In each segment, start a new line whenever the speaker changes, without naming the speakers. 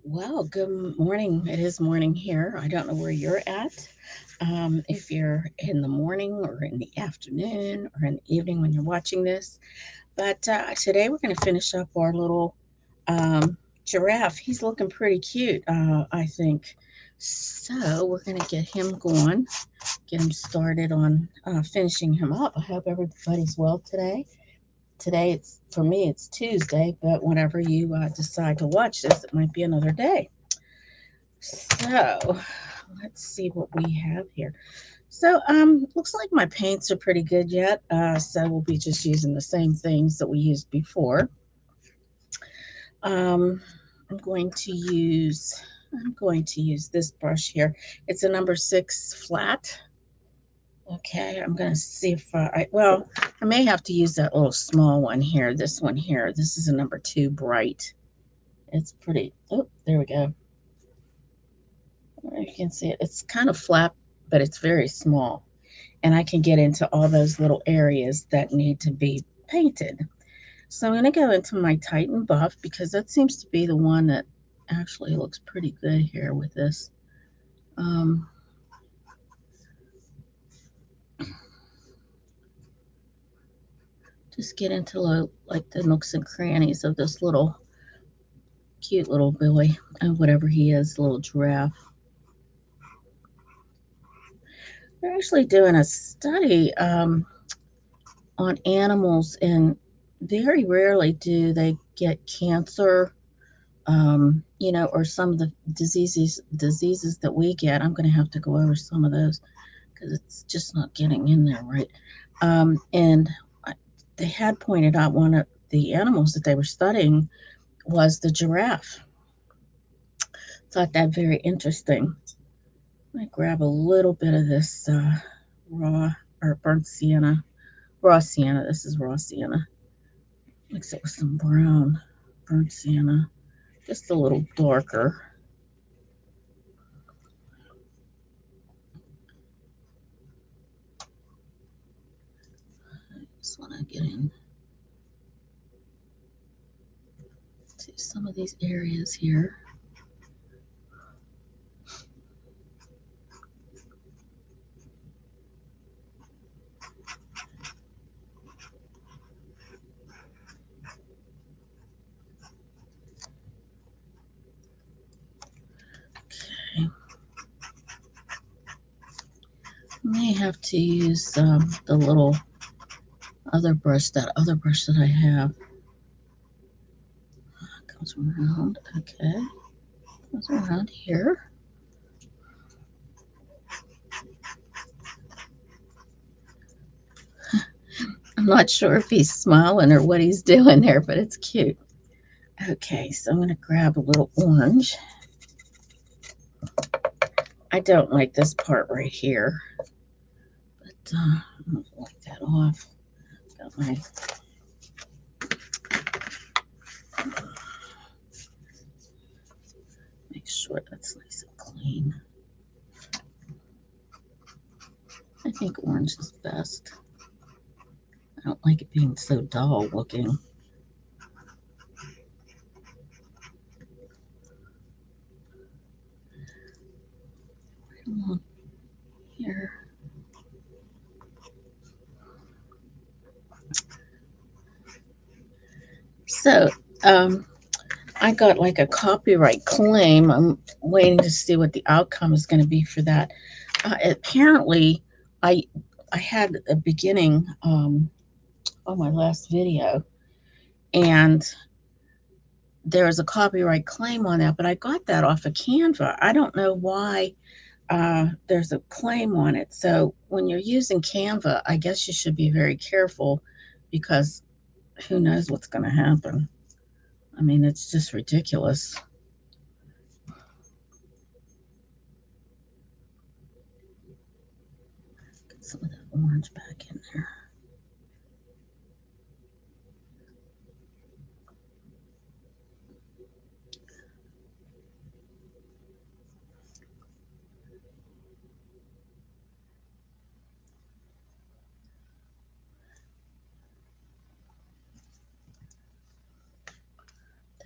Well, good morning. It is morning here. I don't know where you're at. If you're in the morning or in the afternoon or in the evening when you're watching this. But today we're going to finish up our little um, giraffe. He's looking pretty cute, I think. So we're going to get him going, get him started on finishing him up. I hope everybody's well today. Today, it's for me, it's Tuesday, but whenever you decide to watch this, it might be another day. So let's see what we have here. So looks like my paints are pretty good yet. So we'll be just using the same things that we used before. Um, I'm going to use I'm going to use this brush here. It's a number 6 flat. Okay, I'm gonna see if I may have to use that little small one here. This one here. This is a number 2 bright. It's pretty. Oh, there we go. You can see it. It's kind of flat, but it's very small. And I can get into all those little areas that need to be painted. So I'm going to go into my Titan Buff because that seems to be the one that actually looks pretty good here with this. Um, just get into like the nooks and crannies of this little cute little boy, whatever he is, little giraffe. They're actually doing a study on animals, and very rarely do they get cancer, or some of the diseases that we get. I'm going to have to go over some of those because it's just not getting in there right. And they had pointed out one of the animals that they were studying was the giraffe. Thought that very interesting. Let me grab a little bit of this raw or burnt sienna, raw sienna. This is raw sienna. Mix it with some brown burnt sienna, just a little darker. I just want to get in to some of these areas here. Okay. May have to use the little that other brush that I have. Goes around, okay. Goes around here. I'm not sure if he's smiling or what he's doing there, but it's cute. Okay, so I'm going to grab a little orange. I don't like this part right here, but I'm going to wipe that off. Got my make sure that's nice and clean. I think orange is best. I don't like it being so dull looking. Here. So, I got like a copyright claim. I'm waiting to see what the outcome is going to be for that. Apparently, I I had a beginning on my last video, and there was a copyright claim on that, but I got that off of Canva. I don't know why there's a claim on it. So when you're using Canva, I guess you should be very careful because who knows what's going to happen. I mean, it's just ridiculous. Get some of that orange back in there.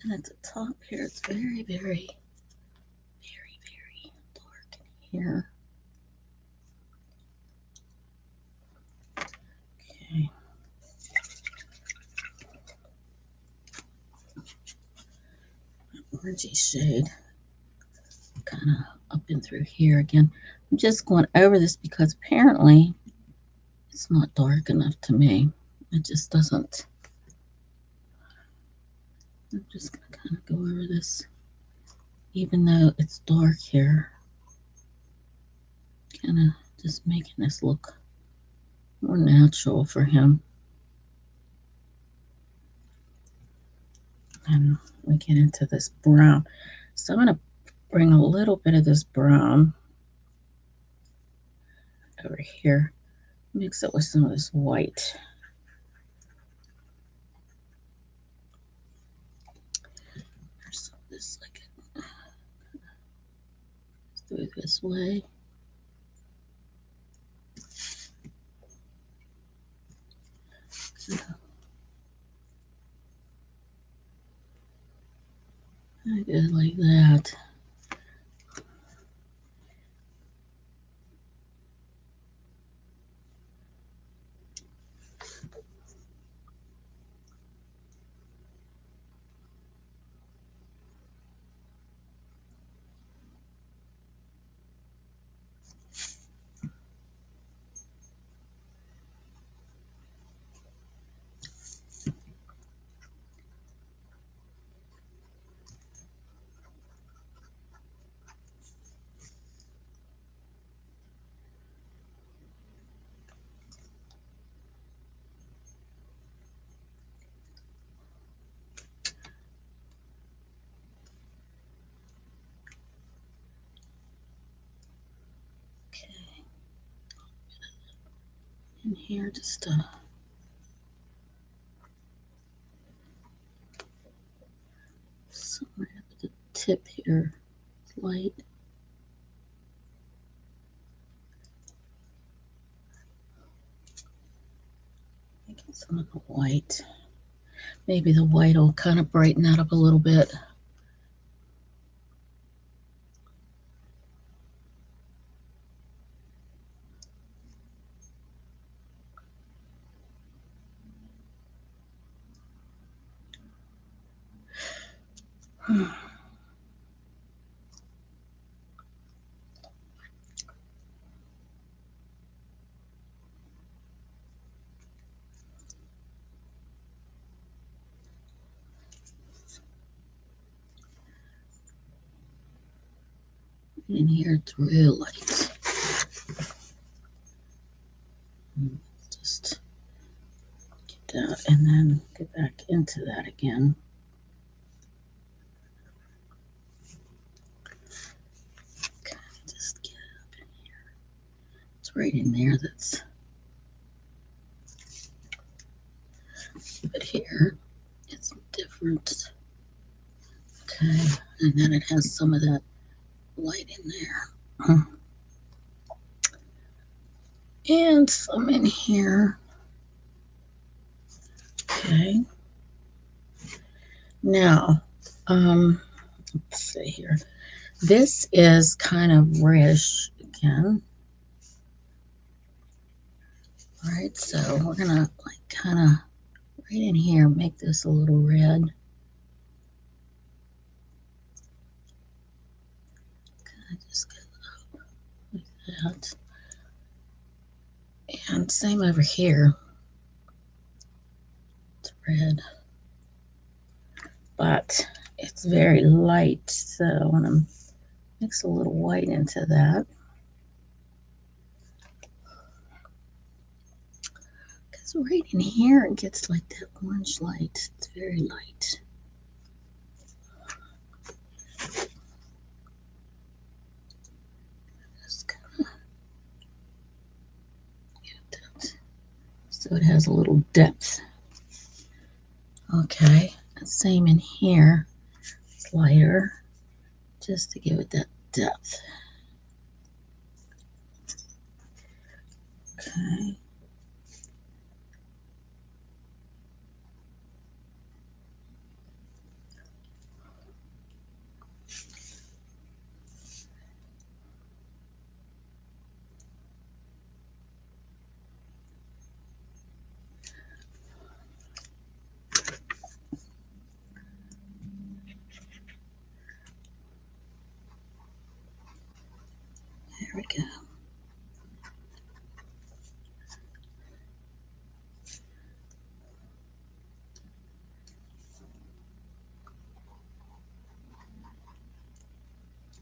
Then at the top here, it's very, very here. Okay. Orangey shade. Kind of up and through here again. I'm just going over this because apparently it's not dark enough to me. It just doesn't. I'm just going to kind of go over this, even though it's dark here. Kind of just making this look more natural for him. And we get into this brown. So I'm going to bring a little bit of this brown over here. Mix it with some of this white. There's some of this like through this way. I go like that. In here, just somewhere at the tip here, light. Making some of the white. Maybe the white will kind of brighten that up a little bit. In here, it's real light. Just get that and then get back into that again. Okay, just get it up in here. It's right in there. That's but here it's different. Okay, and then it has some of that light in there. And some in here. Okay. Now, let's see here. This is kind of reddish again. All right, so we're gonna like kind of right in here make this a little red. Kind of just go up like that. And same over here. It's red, but it's very light, so I want to mix a little white into that. Because right in here it gets like that orange light. It's very light. Just kind of get that so it has a little depth. Okay, same in here. It's lighter, just to give it that depth. Okay. There we go.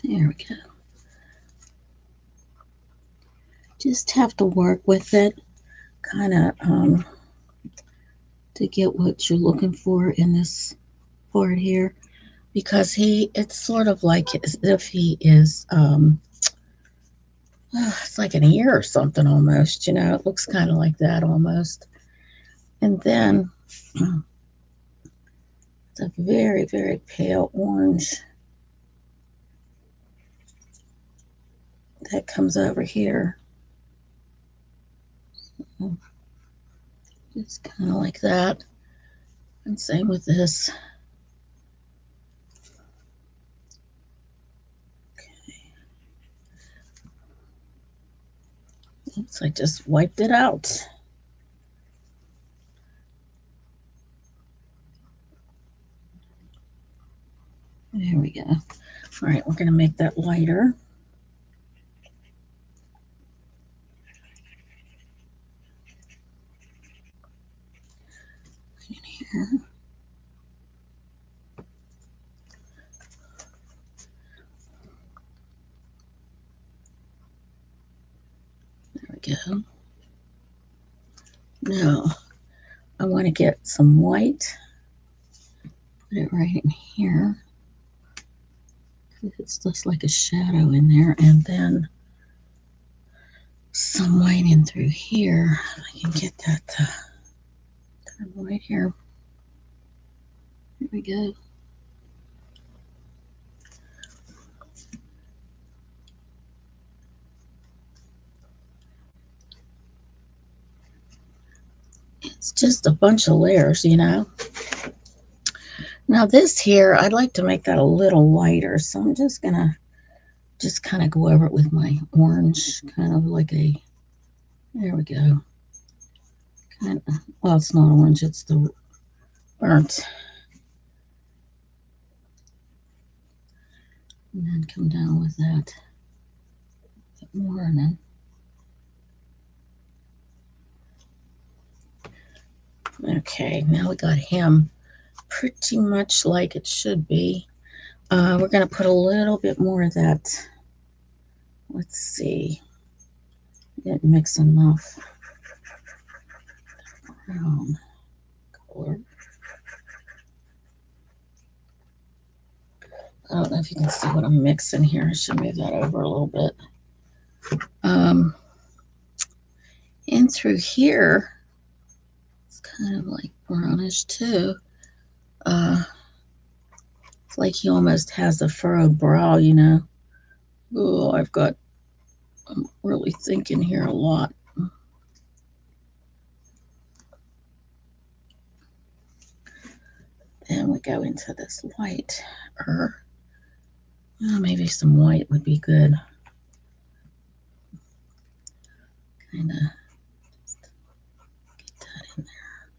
There we go. Just have to work with it, kind of to get what you're looking for in this part here, because it's sort of like as if he is, it's like an ear or something almost, it looks kind of like that almost. And then it's a very, very pale orange that comes over here. It's kind of like that. And same with this. Oops, I just wiped it out. There we go. All right, we're going to make that lighter. In here. There we go. Now, I want to get some white. Put it right in here. It's just like a shadow in there, and then some white in through here. If I can get that kind of white here. Here we go. It's just a bunch of layers, Now this here, I'd like to make that a little lighter, so I'm just gonna kind of go over it with my orange, kind of like there we go. Kind of, well, it's not orange, it's the burnt. And then come down with that a bit more, and then okay, now we got him pretty much like it should be. We're going to put a little bit more of that. Let's see. Didn't mix enough brown color. I don't know if you can see what I'm mixing here. I should move that over a little bit. In through here, it's kind of like brownish too. It's like he almost has a furrowed brow, Oh, I'm really thinking here a lot. Then we go into this white. Maybe some white would be good. Kind of get that in there.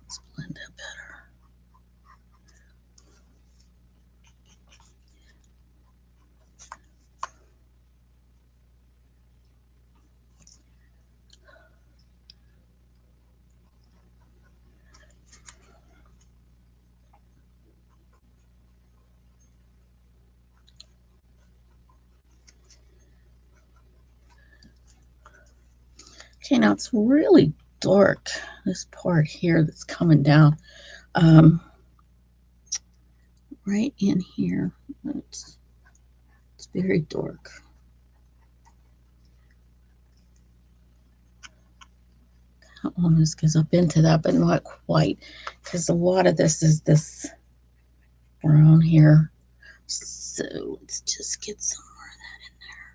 Let's blend that better. Okay, now it's really dark, this part here that's coming down. Right in here, it's very dark. Almost goes up into that, but not quite, because a lot of this is this brown here. So let's just get some more of that in there.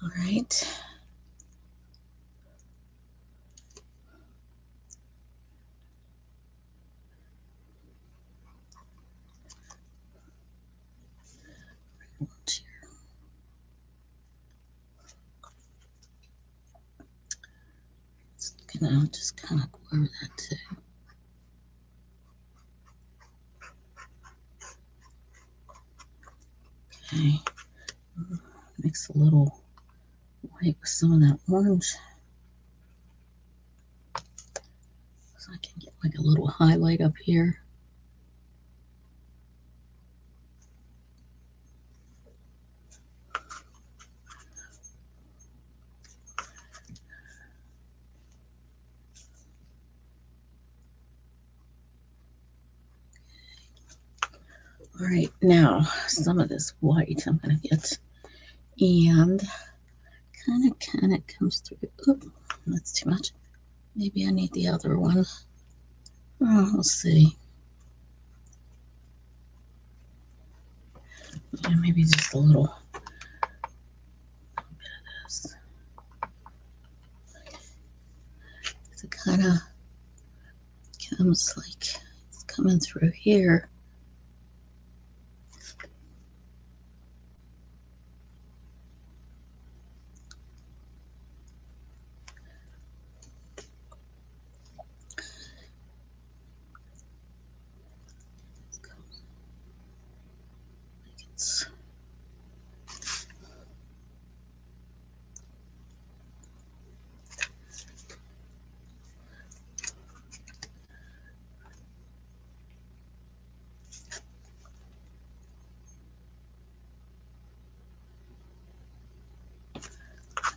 All right. It's And I'll just kind of go over that too. Okay, mix a little white with some of that orange so I can get like a little highlight up here. All right, now some of this white I'm going to get, and kind of comes through. Oop, that's too much. Maybe I need the other one. Oh, we'll see. Yeah, maybe just a little bit of this. So it kind of comes like it's coming through here.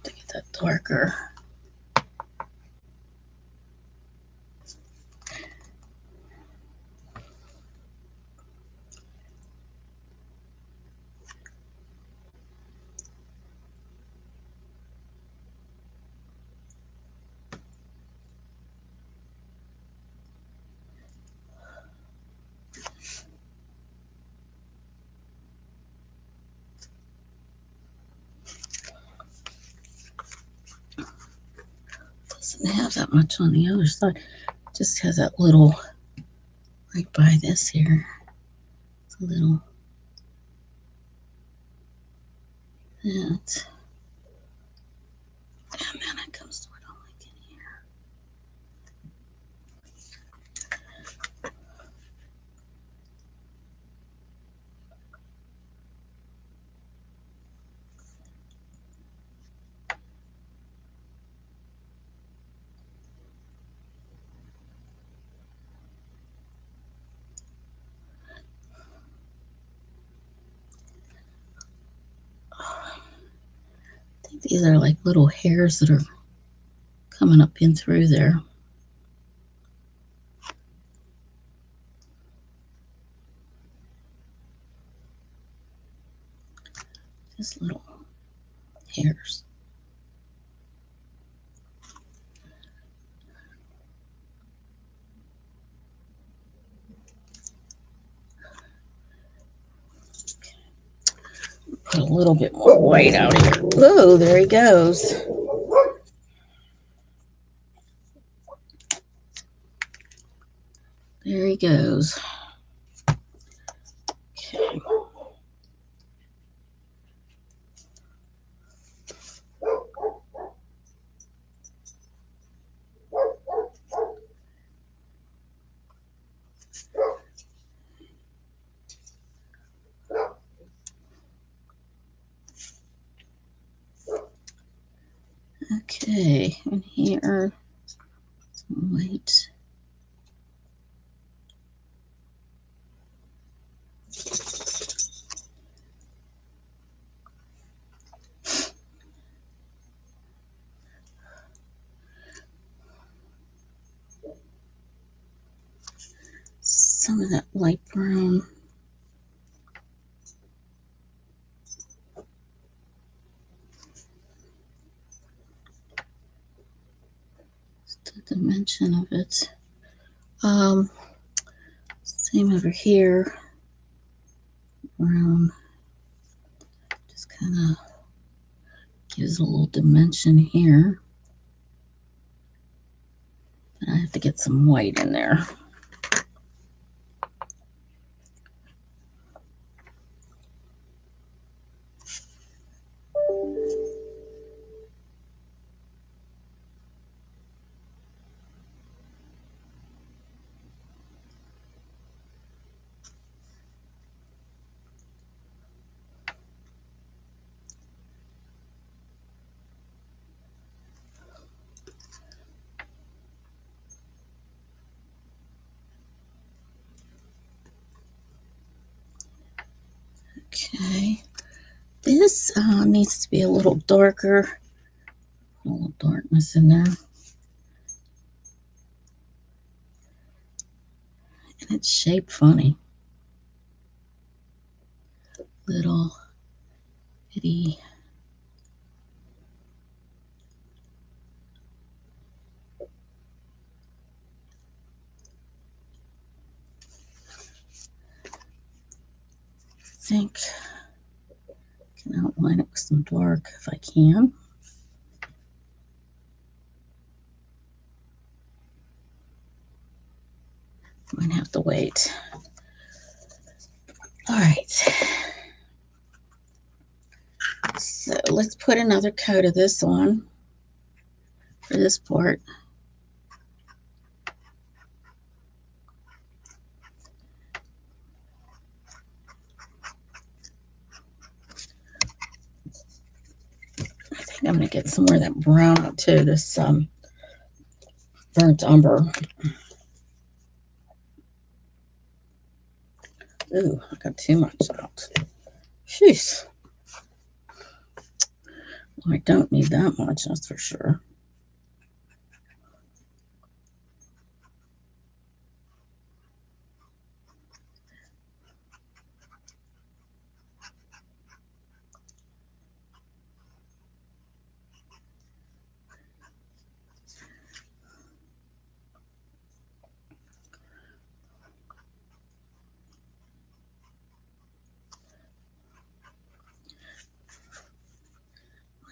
To get that darker. Doesn't have that much on the other side. It just has that little right by this here. It's a little that. And then it comes sort of like in here. I think these are like little hairs that are coming up in through there. Just little hairs. Put a little bit more white out here. Whoa, there he goes. There he goes. Okay. Okay, and here, some white. Some of that light brown. Just the dimension of it. Same over here. Brown. Just kind of gives a little dimension here. But I have to get some white in there. Okay, this needs to be a little darker, a little darkness in there. And it's shaped funny. Little bitty. I think I can outline it with some dark if I can. Might have to wait. All right. So let's put another coat of this on for this part. I think I'm going to get some more of that brown out too, this burnt umber. Ooh, I got too much out. Jeez. Well, I don't need that much, that's for sure.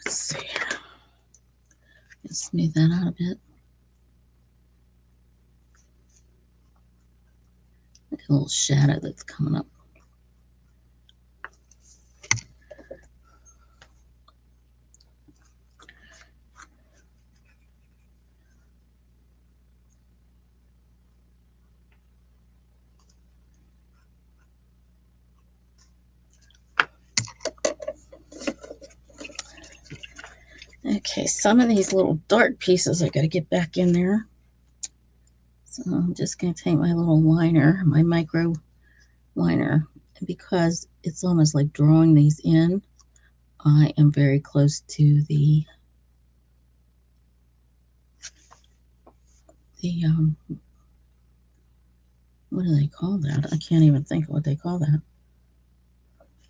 Let's see. Let's smooth that out a bit. Look at a little shadow that's coming up. Okay, some of these little dark pieces I got to get back in there. So I'm just going to take my little liner, my micro liner, and because it's almost like drawing these in, I am very close to the what do they call that? I can't even think of what they call that.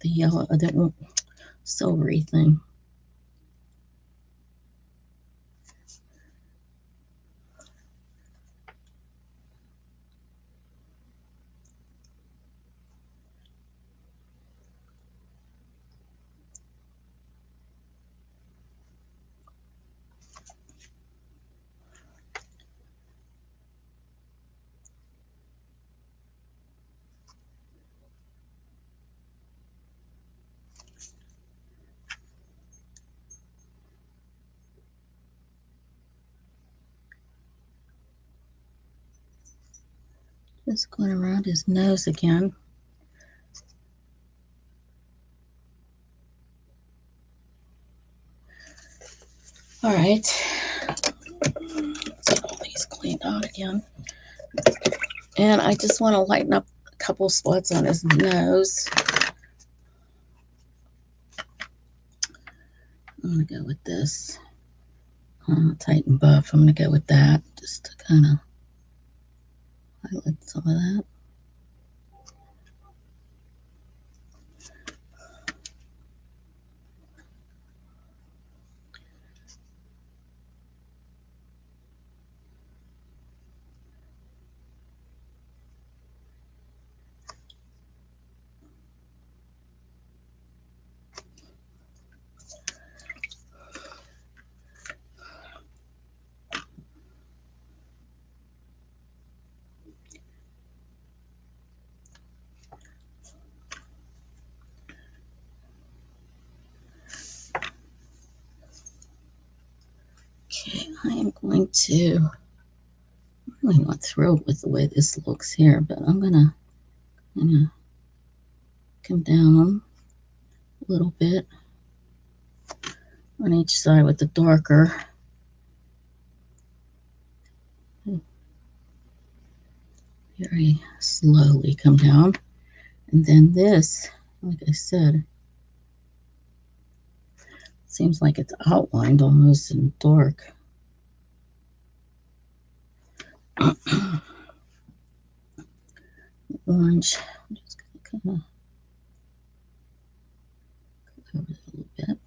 The yellow, the silvery thing. Just going around his nose again. All right. Let's get all these cleaned out again. And I just want to lighten up a couple spots on his nose. I'm going to go with this. Tighten buff. I'm going to go with that just to kind of highlight some of that. Okay, I am going to, I'm really not thrilled with the way this looks here, but I'm gonna come down a little bit on each side with the darker. Very slowly come down. And then this Like I said, seems like it's outlined almost in dark. Orange. I'm just going to kind of go over it a little bit.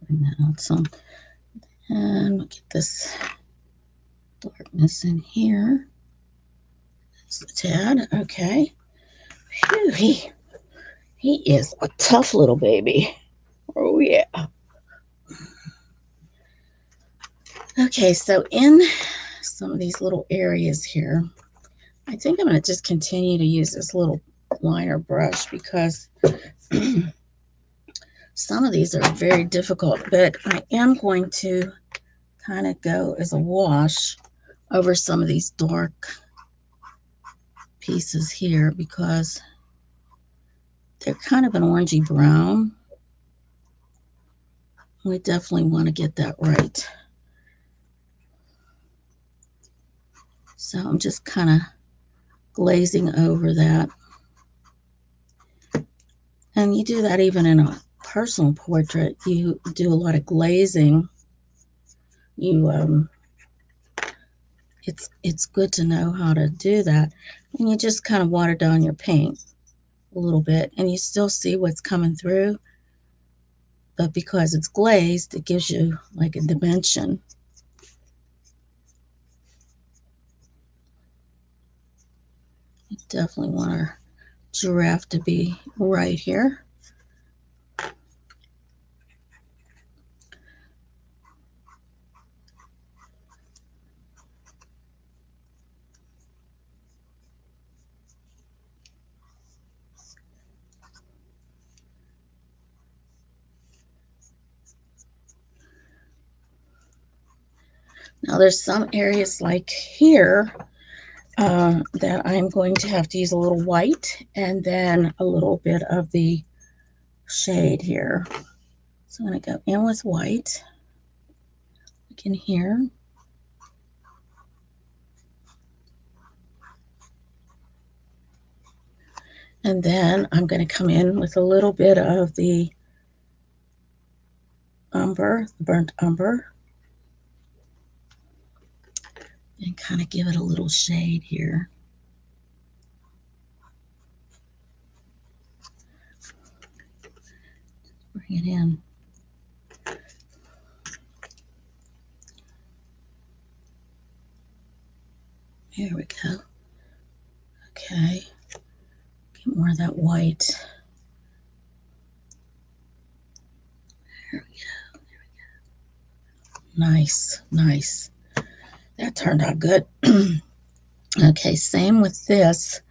Bring that out some. And we'll get this darkness in here. Just a tad. Okay. Phew, he is a tough little baby. Oh, yeah. Okay, so in some of these little areas here, I think I'm going to just continue to use this little liner brush because some of these are very difficult, but I am going to kind of go as a wash over some of these dark pieces here because they're kind of an orangey brown. We definitely want to get that right. So I'm just kind of glazing over that. And you do that even in a personal portrait. You do a lot of glazing. It's good to know how to do that. And you just kind of water down your paint a little bit, and you still see what's coming through. But because it's glazed, it gives you like a dimension. You definitely want our giraffe to be right here. Now there's some areas like here that I'm going to have to use a little white and then a little bit of the shade here. So I'm going to go in with white, like in here. And then I'm going to come in with a little bit of the umber, the burnt umber, and kind of give it a little shade here. Bring it in. There we go. Okay. Get more of that white. There we go. There we go. Nice, nice. That turned out good. Okay, same with this.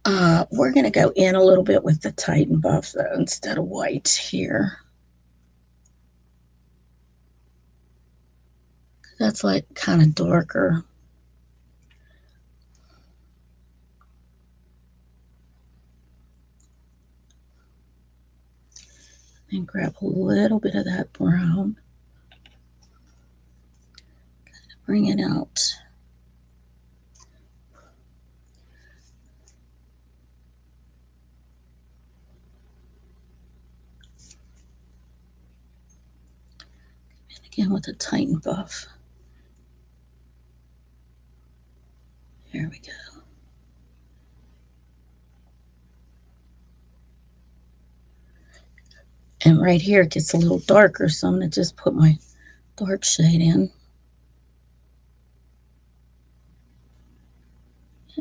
We're going to go in a little bit with the Titan Buff, though, instead of white here. That's like kind of darker. And grab a little bit of that brown. Kind of bring it out. And again with the Titan Buff. There we go. And right here it gets a little darker, so I'm going to just put my dark shade in.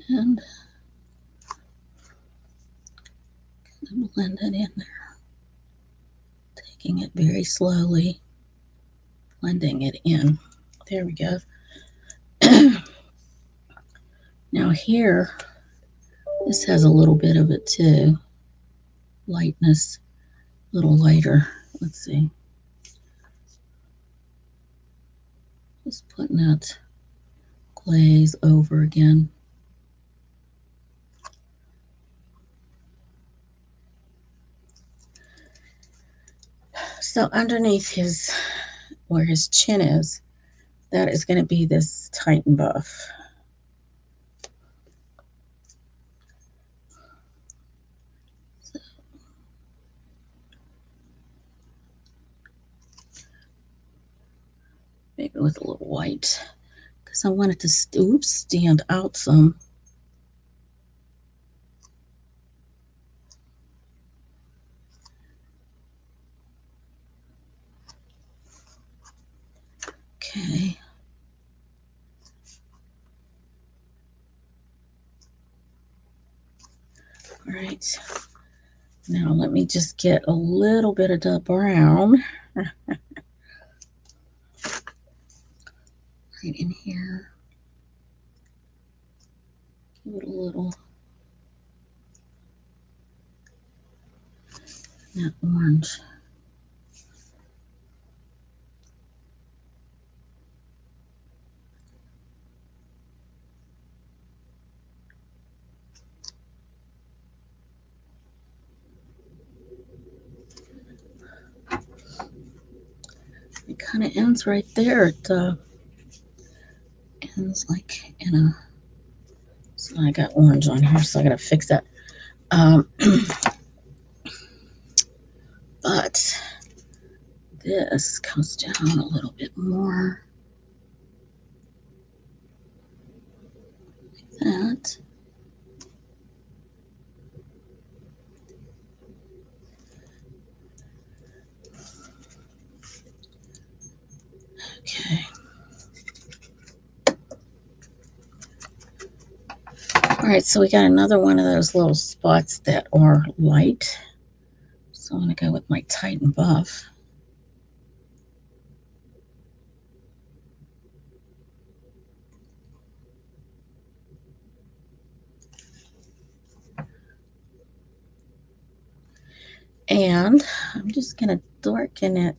And kind of blend it in there. Taking it very slowly, blending it in. There we go. Now here, this has a little bit of it too. Lightness, a little lighter. Let's see. Just putting that glaze over again. So underneath his, where his chin is, that is going to be this Titan buff. So, maybe with a little white, because I want it to stand out some. Okay. All right. Now let me just get a little bit of the brown right in here. Give it a little, that orange. It kind of ends right there. It ends like in a, so I got orange on here, so I gotta fix that. But this comes down a little bit more like that. Okay. All right, so we got another one of those little spots that are light. So I'm gonna go with my Titan buff. And I'm just gonna darken it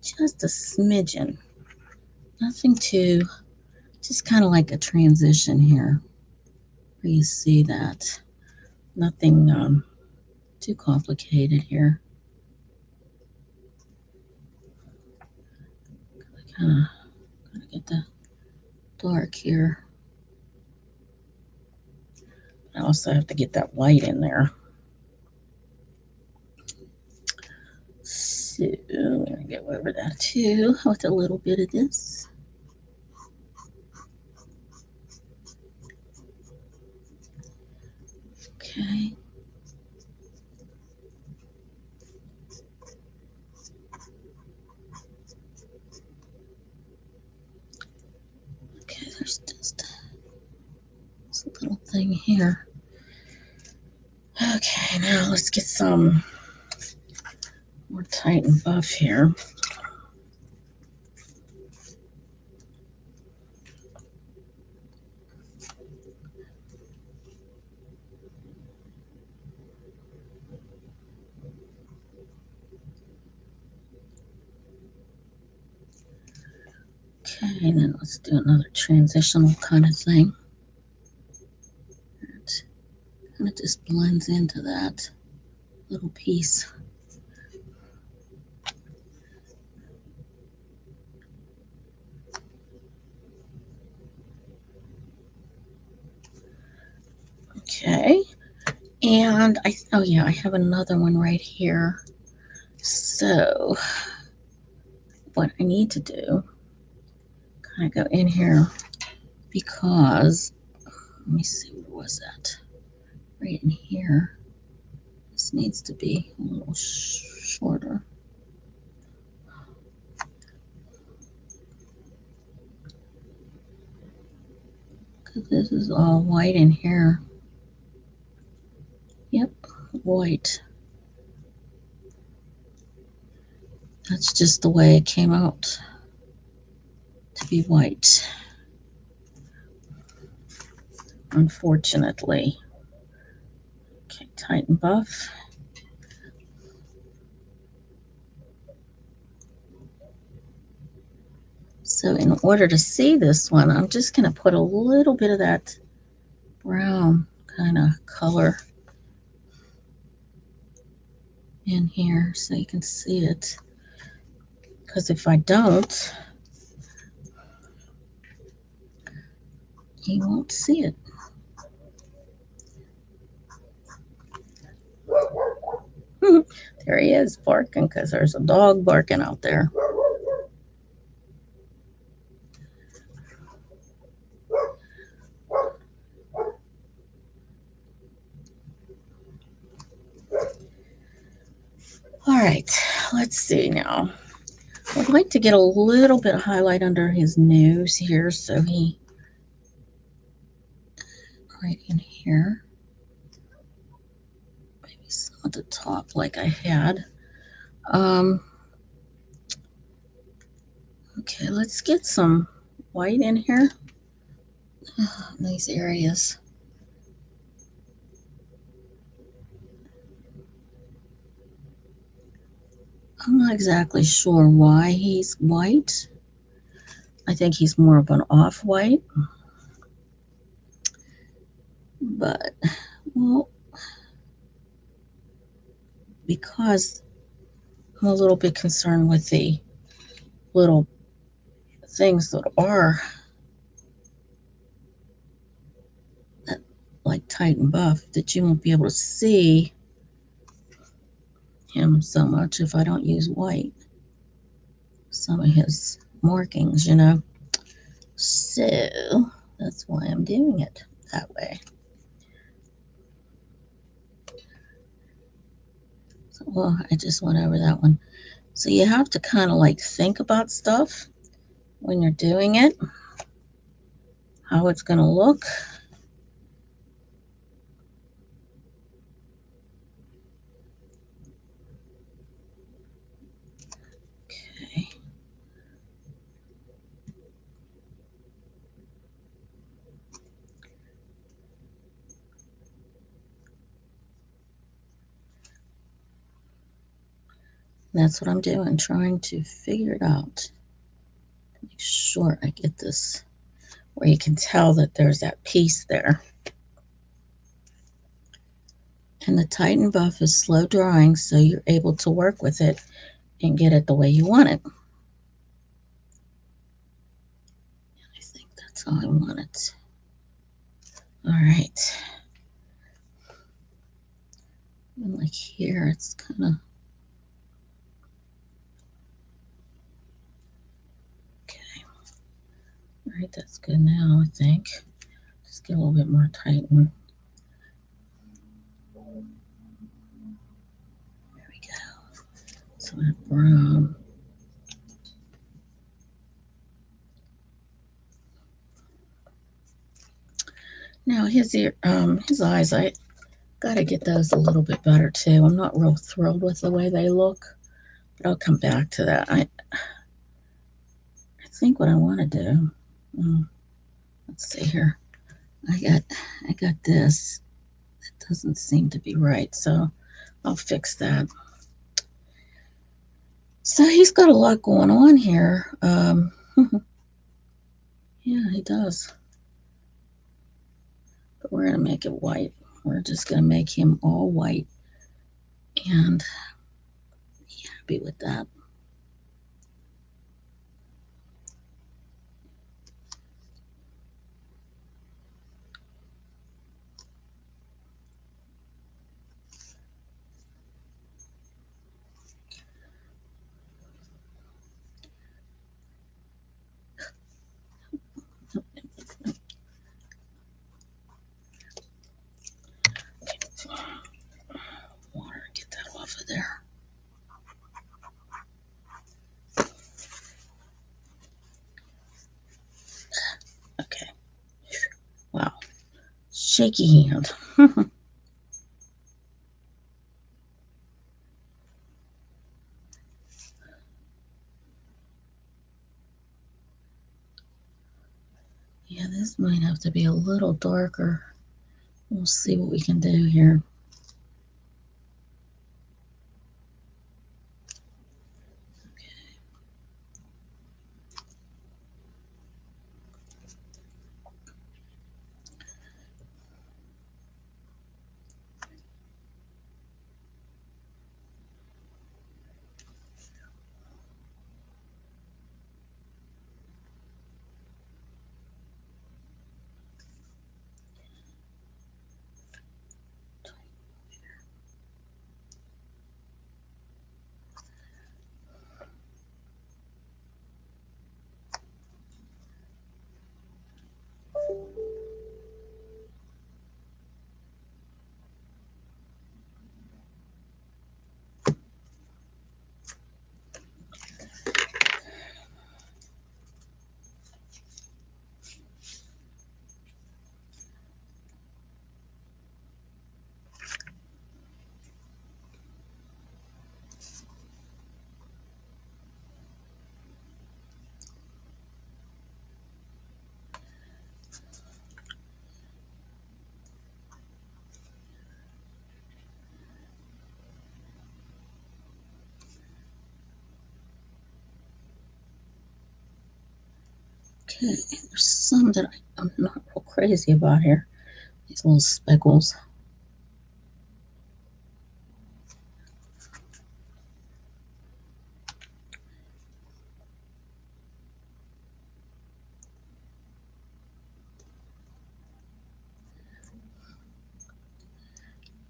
just a smidgen. Nothing too, just kind of like a transition here where you see that. Nothing too complicated here. Kind of gotta get the dark here. I also have to get that white in there. So I'm gonna go over that too with a little bit of this. Okay. Okay, there's just this little thing here. Okay, now let's get some more Titan buff here. Okay, and then let's do another transitional kind of thing. It kind of just blends into that little piece. Okay, and oh yeah, I have another one right here. So what I need to do, kind of go in here because, let me see, where was that? Right in here. This needs to be a little shorter. Because this is all white in here. Yep, white. That's just the way it came out to be white, unfortunately. Okay, Titan buff. So in order to see this one, I'm just going to put a little bit of that brown kind of color in here so you can see it. because if I don't, he won't see it. There he is barking because there's a dog barking out there. All right, let's see now. I'd like to get a little bit of highlight under his nose here, so he, right in here, maybe some at the top like I had. Okay, let's get some white in here in these areas. I'm not exactly sure why he's white. I think he's more of an off-white. But, well, because I'm a little bit concerned with the little things that are like tight and buff, that you won't be able to see him so much if I don't use white. Some of his markings, you know. So that's why I'm doing it that way. So, well, I just went over that one. So you have to kind of like think about stuff when you're doing it, how it's going to look. Okay. That's what I'm doing, trying to figure it out. Make sure I get this where you can tell that there's that piece there. And the tight and buff is slow drying, so you're able to work with it and get it the way you want it. I think that's how I want it. All right. And like here, it's kind of okay. All right, that's good now, I think. Just get a little bit more tighten. There we go. So that brown. Now his eyes, I gotta get those a little bit better too. I'm not real thrilled with the way they look, but I'll come back to that. I think what I want to do. Let's see here. I got this. It doesn't seem to be right, so I'll fix that. So he's got a lot going on here. Yeah, he does. But we're gonna make it white. We're just gonna make him all white, and be happy with that. Water, get that off of there. Okay. Wow. Shaky hand. Yeah, this might have to be a little darker. We'll see what we can do here. Okay, there's some that I'm not real crazy about here. These little speckles.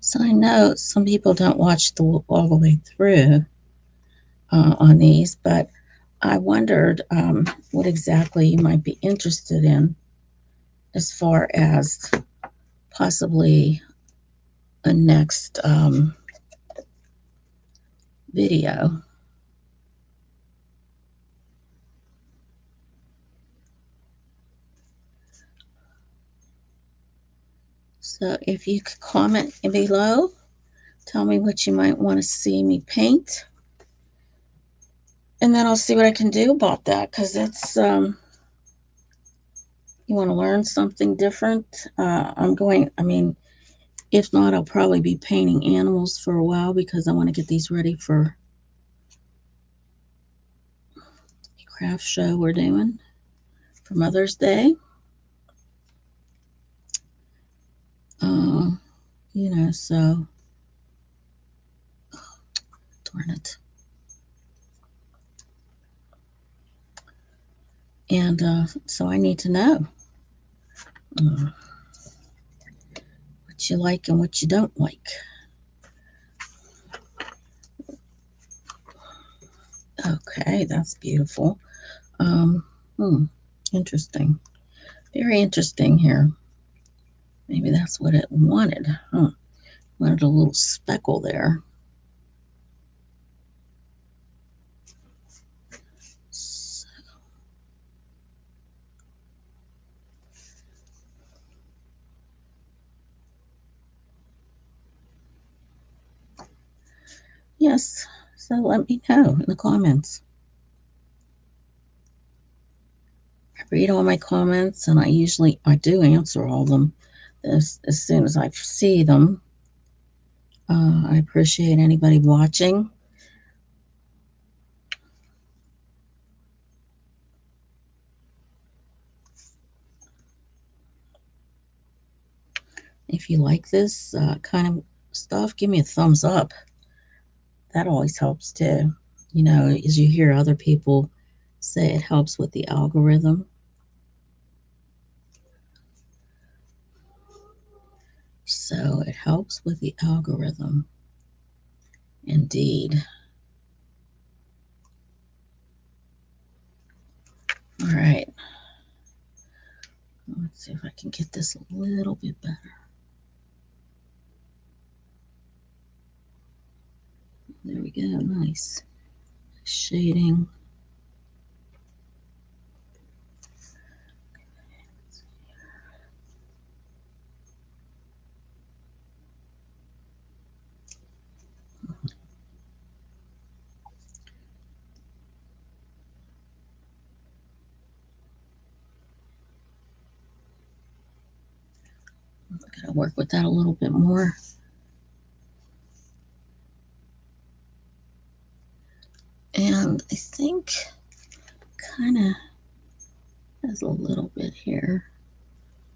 So I know some people don't watch all the way through on these, but I wondered what exactly you might be interested in as far as possibly a next video. So if you could comment below, tell me what you might want to see me paint. And then I'll see what I can do about that, because it's, you want to learn something different. I mean, if not, I'll probably be painting animals for a while because I want to get these ready for a craft show we're doing for Mother's Day. You know, so, darn it. And so I need to know what you like and what you don't like. Okay, that's beautiful. Interesting. Very interesting here. Maybe that's what it wanted. Wanted a little speckle there. So, yes, so let me know in the comments. I read all my comments, and I do answer all of them as soon as I see them. I appreciate anybody watching. If you like this kind of stuff, give me a thumbs up. That always helps too. You know, as you hear other people say, it helps with the algorithm. So it helps with the algorithm. Indeed. All right. Let's see if I can get this a little bit better. There we go. Nice shading. Gotta work with that a little bit more. And I think kind of has a little bit here.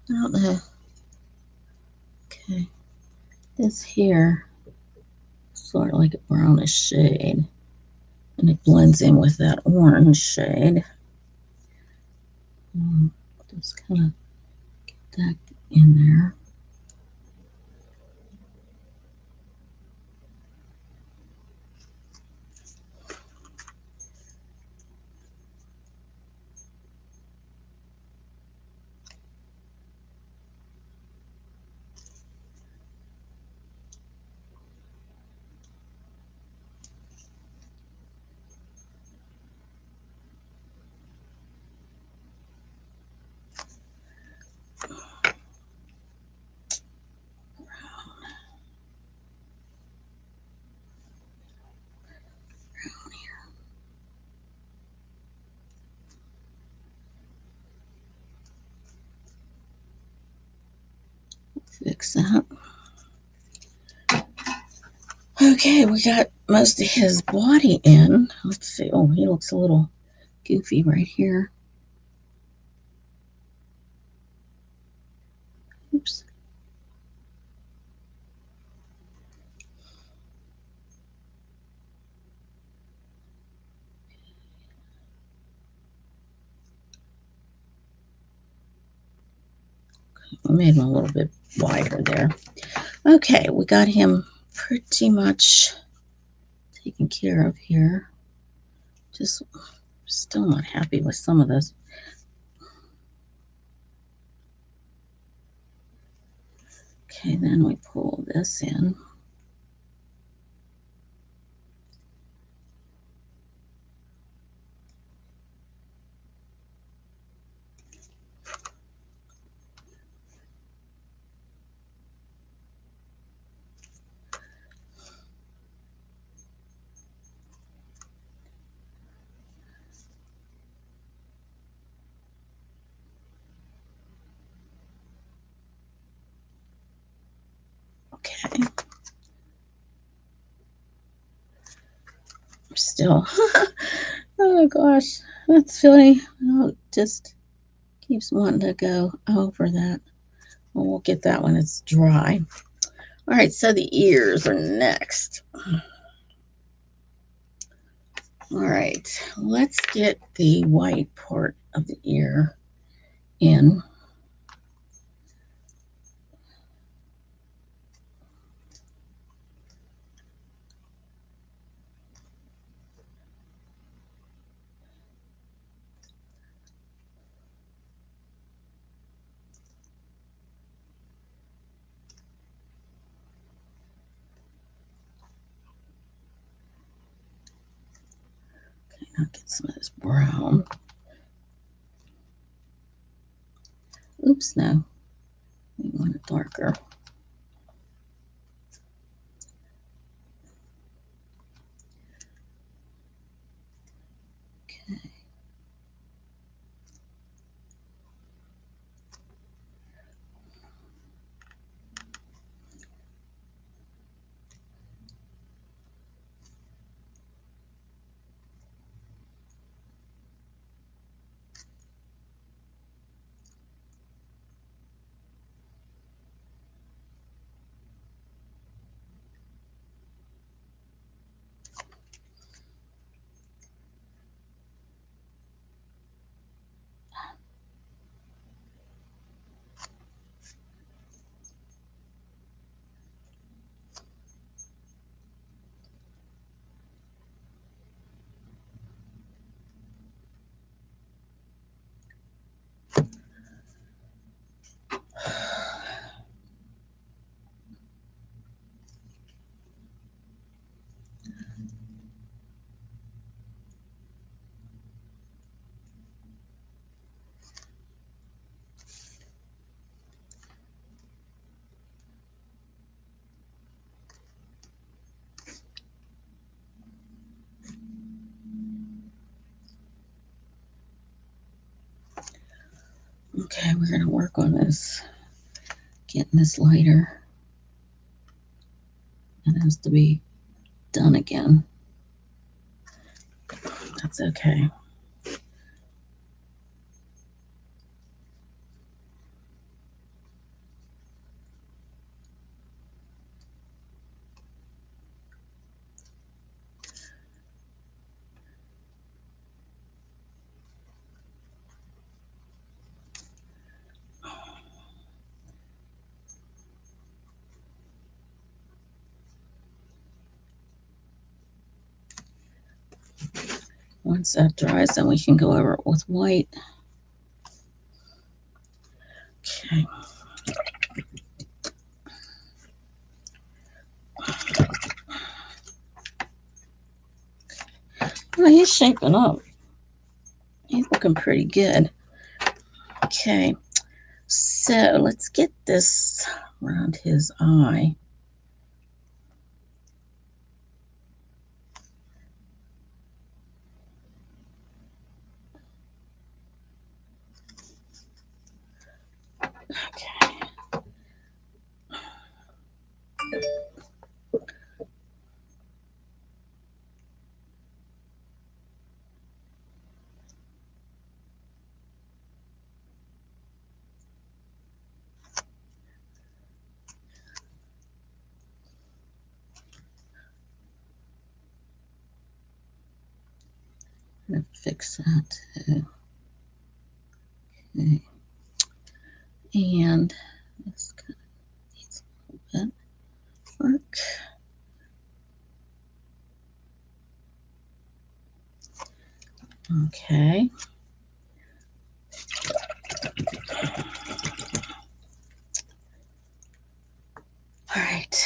I don't know. Okay. This here is sort of like a brownish shade. And it blends in with that orange shade. Just kind of get that in there. Fix that. Okay, we got most of his body in. Let's see. Oh, he looks a little goofy right here. made him a little bit wider there. Okay, we got him pretty much taken care of here. Just still not happy with some of this. Okay, then we pull this in. Okay. Still. Oh gosh, that's funny. Oh, just keeps wanting to go over that. Well, we'll get that when it's dry. All right, so the ears are next. All right, let's get the white part of the ear in. Okay, now get some of this brown. Oops, no, we want it darker. Okay. Okay, we're going to work on this, getting this lighter. It has to be done again. That's okay. Once that dries, then we can go over it with white. Okay. Well, he's shaping up. He's looking pretty good. Okay, so let's get this around his eye. Okay. I'm gonna fix that too. Okay. And this kind of needs a little bit of work. Okay. All right.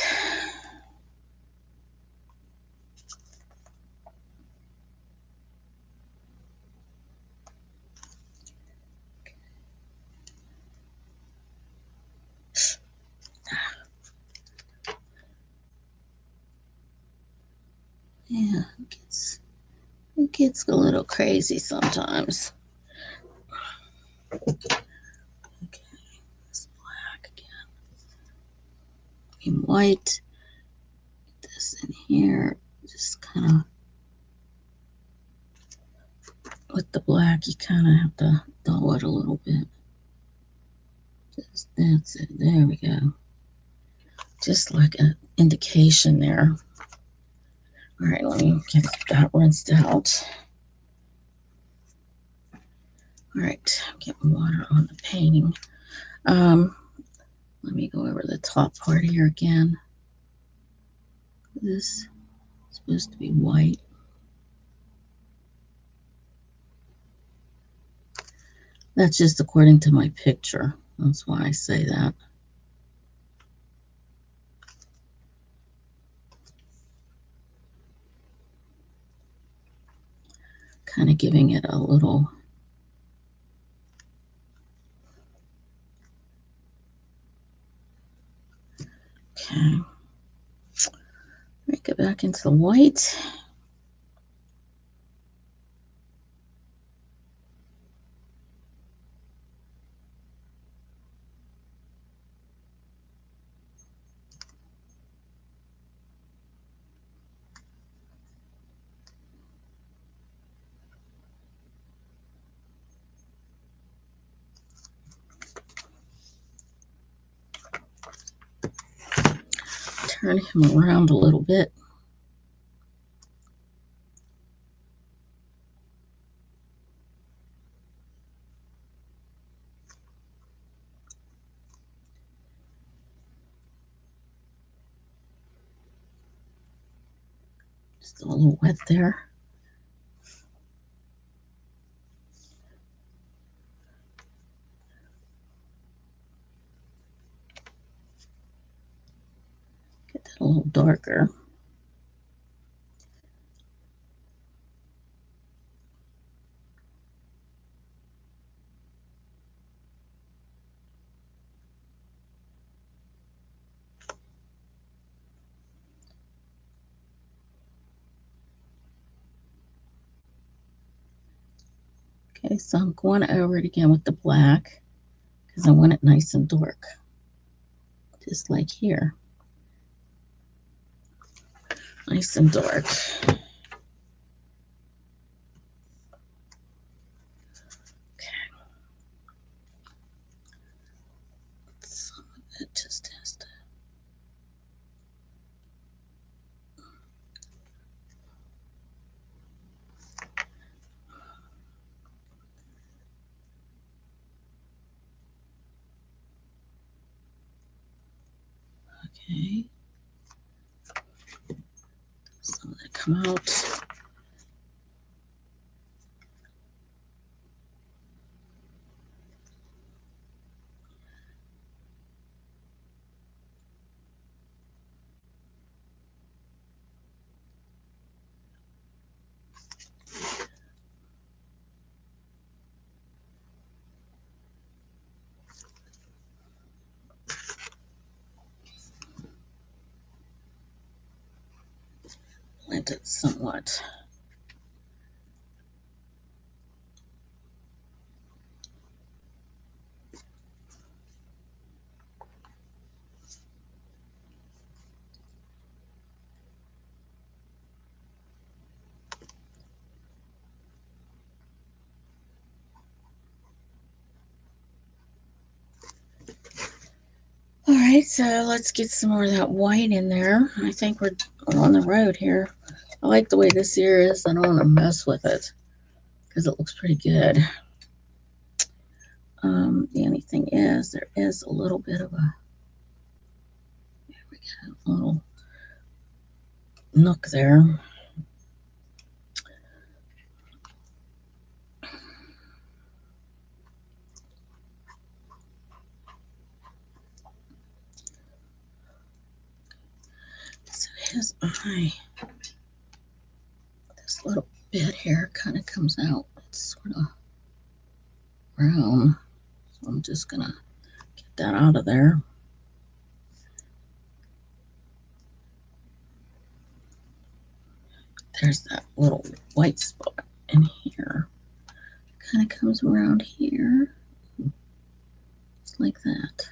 Yeah, it gets a little crazy sometimes. Okay, this black again. And white. Get this in here. Just kind of with the black, you kind of have to dull it a little bit. That's it. There we go. Just like an indication there. All right, let me get that rinsed out. All right, get water on the painting. Let me go over the top part here again. This is supposed to be white. That's just according to my picture. That's why I say that. Kind of giving it a little. Okay. Make it back into the white. Turn him around a little bit. Just a little wet there. Get that a little darker. Okay, so I'm going over it again with the black because I want it nice and dark, just like here. Nice and dark. Okay. Some of it just has to. Okay. Some of that come out. Blend it somewhat. All right, so let's get some more of that white in there. I think we're on the road here. I like the way this here is. I don't want to mess with it because it looks pretty good. anything is. There is a little bit of a, there we go, a little nook there. So his eye, this little bit here kind of comes out. It's sort of brown. So I'm just going to get that out of there. There's that little white spot in here. Kind of comes around here, just like that.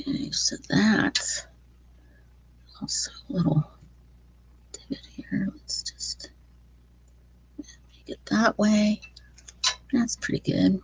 Okay, so that's also a little divot here. Let's just make it that way. That's pretty good.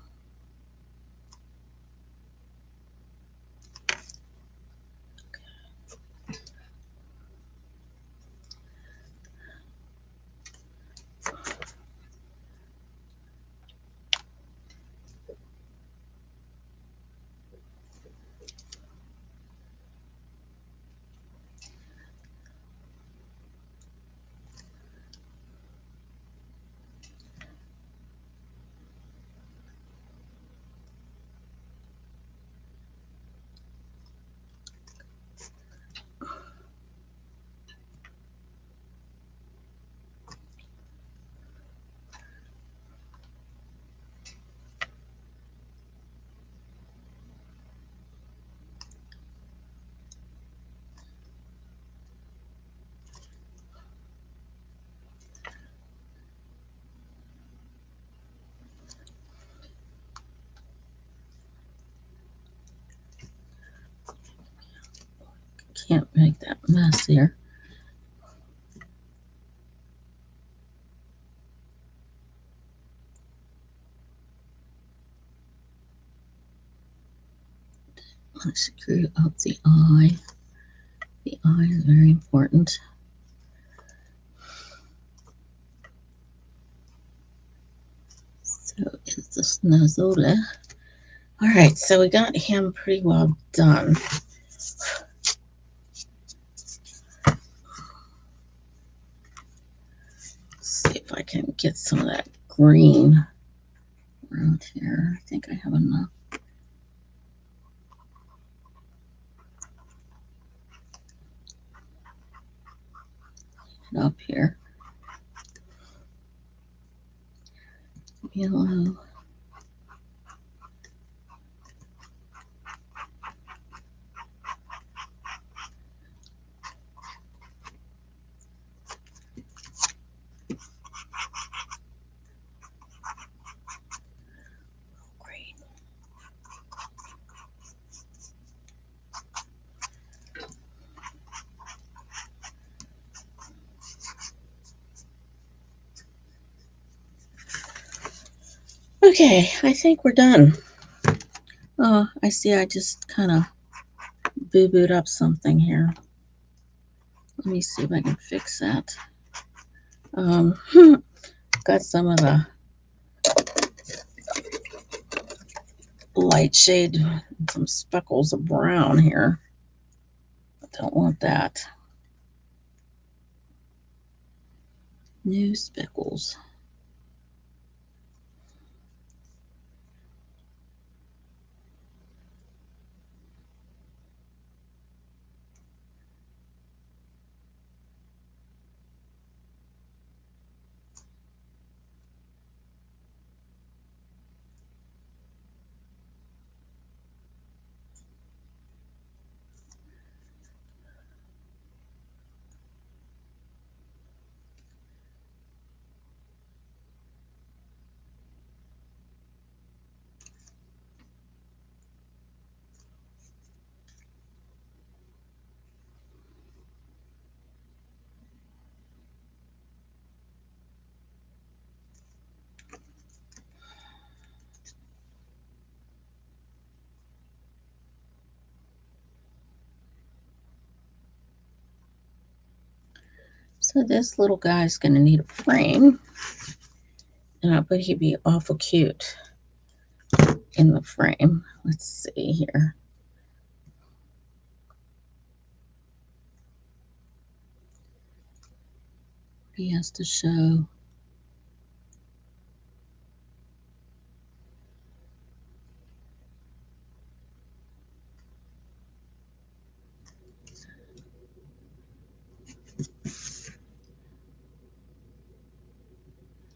Can't make that mess here. Let's screw up the eye. The eye is very important. So is the snuzzle. All right, so we got him pretty well done. See if I can get some of that green around here. I think I have enough. Up here. Yellow. Green. Okay, I think we're done. Oh, I see I just kind of boo-booed up something here. Let me see if I can fix that. Got some of the light shade and some speckles of brown here. I don't want that. New speckles. So this little guy's going to need a frame, but he'd be awful cute in the frame. Let's see here. He has to show.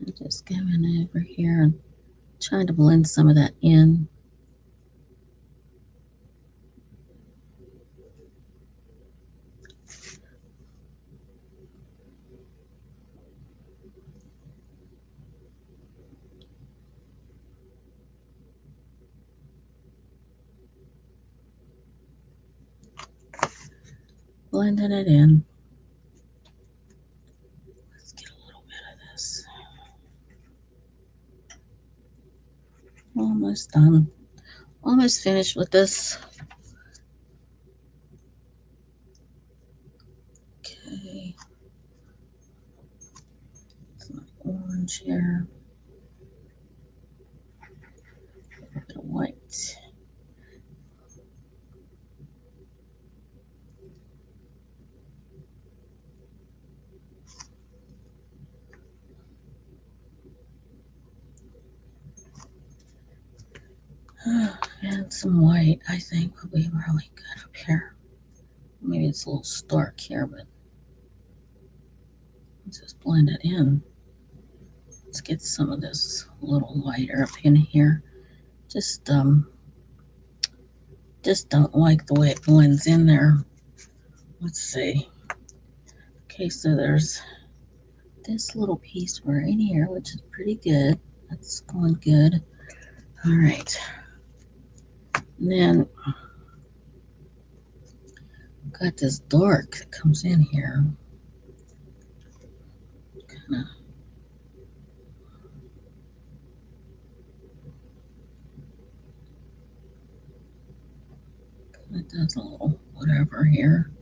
I'm just going over here and trying to blend some of that in. Blending it in. Let's get a little bit of this. Almost done. Almost finished with this. Okay. Some orange here. A bit of white. And some white, I think, will be really good up here. Maybe it's a little stark here, but let's just blend it in. Let's get some of this a little lighter up in here. Just don't like the way it blends in there. Let's see. Okay, so there's this little piece right here, which is pretty good. That's going good. All right. And then got this dark that comes in here. Kind of. It does a little whatever here.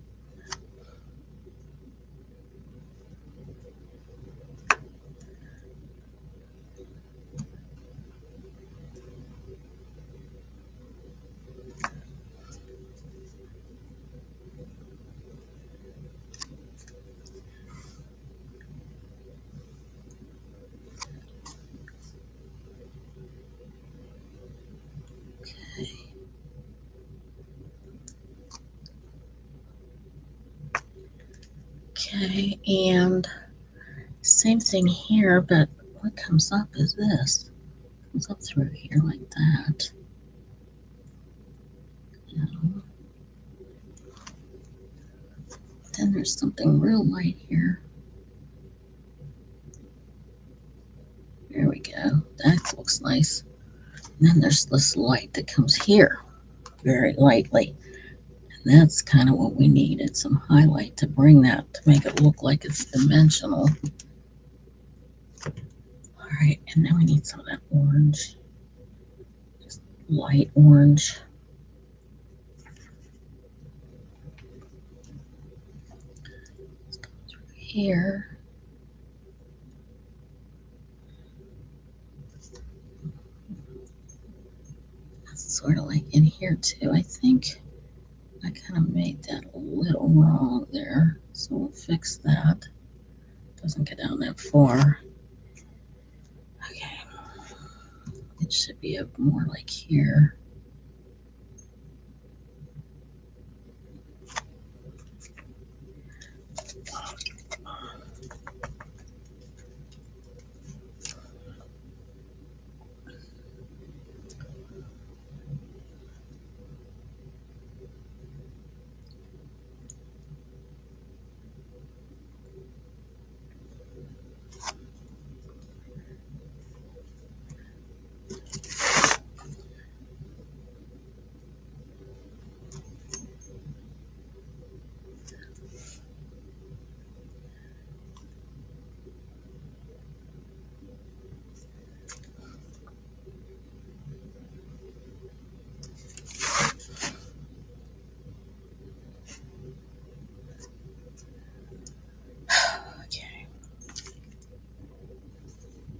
Okay, and same thing here, but what comes up is this. Comes up through here like that. Then there's something real light here. There we go. That looks nice. And then there's this light that comes here very lightly. And that's kind of what we needed, some highlight to bring that, to make it look like it's dimensional. All right, and then we need some of that orange, just light orange. Here. That's sort of like in here too, I think. I kind of made that a little wrong there, so we'll fix that. Doesn't get down that far. Okay, it should be up more like here.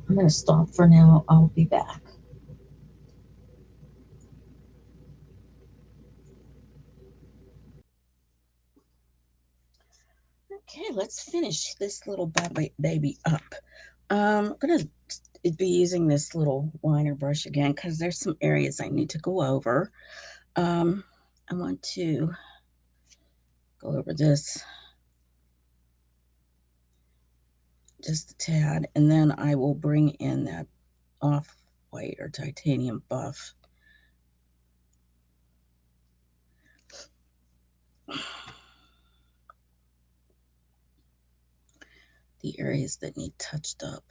I'm going to stop for now. I'll be back. Okay, let's finish this little baby up. I'm going to be using this little liner brush again because there's some areas I need to go over. I want to go over this just a tad, and then I will bring in that off-white or titanium buff. The areas that need touched up.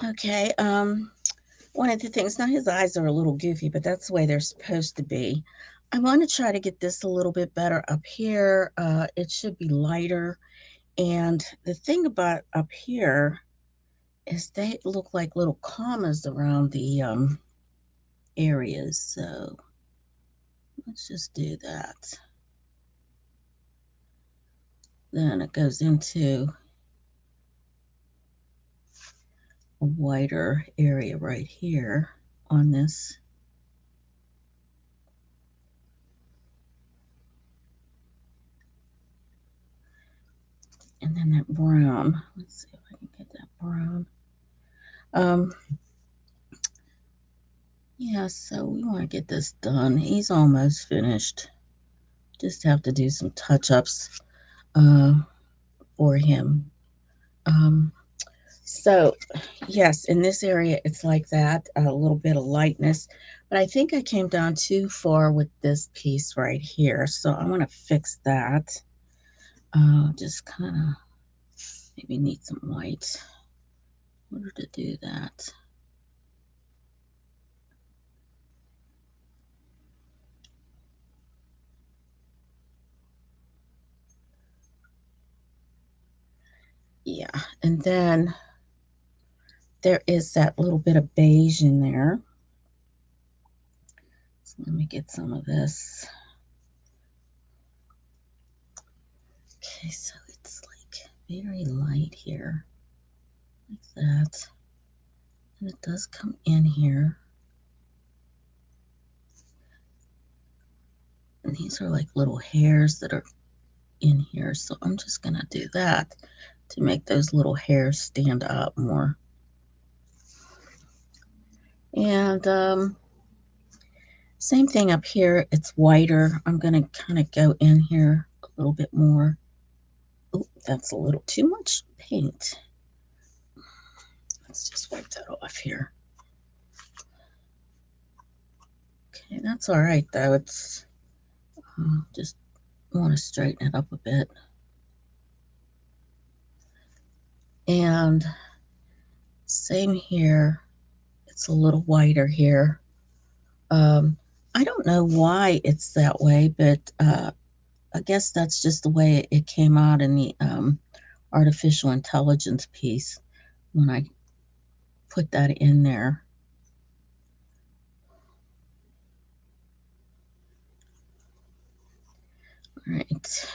Okay, one of the things, now his eyes are a little goofy, but that's the way they're supposed to be. I want to try to get this a little bit better up here. It should be lighter. And the thing about up here is they look like little commas around the areas. So let's just do that. Then it goes into a wider area right here on this. And then that brown, let's see if I can get that brown. Yeah, so we want to get this done. He's almost finished. Just have to do some touch-ups for him. So yes, in this area it's like that, a little bit of lightness, but I think I came down too far with this piece right here, so I want to fix that. Just kind of maybe need some white in order to do that. Yeah, and then there is that little bit of beige in there. So let me get some of this. Okay, so it's like very light here, like that. And it does come in here. And these are like little hairs that are in here. So I'm just going to do that to make those little hairs stand up more. And same thing up here. It's whiter. I'm going to kind of go in here a little bit more. Oh, that's a little too much paint. Let's just wipe that off here. Okay, that's all right though. It's just want to straighten it up a bit. And same here. It's a little whiter here. I don't know why it's that way, but I guess that's just the way it came out in the artificial intelligence piece when I put that in there. All right.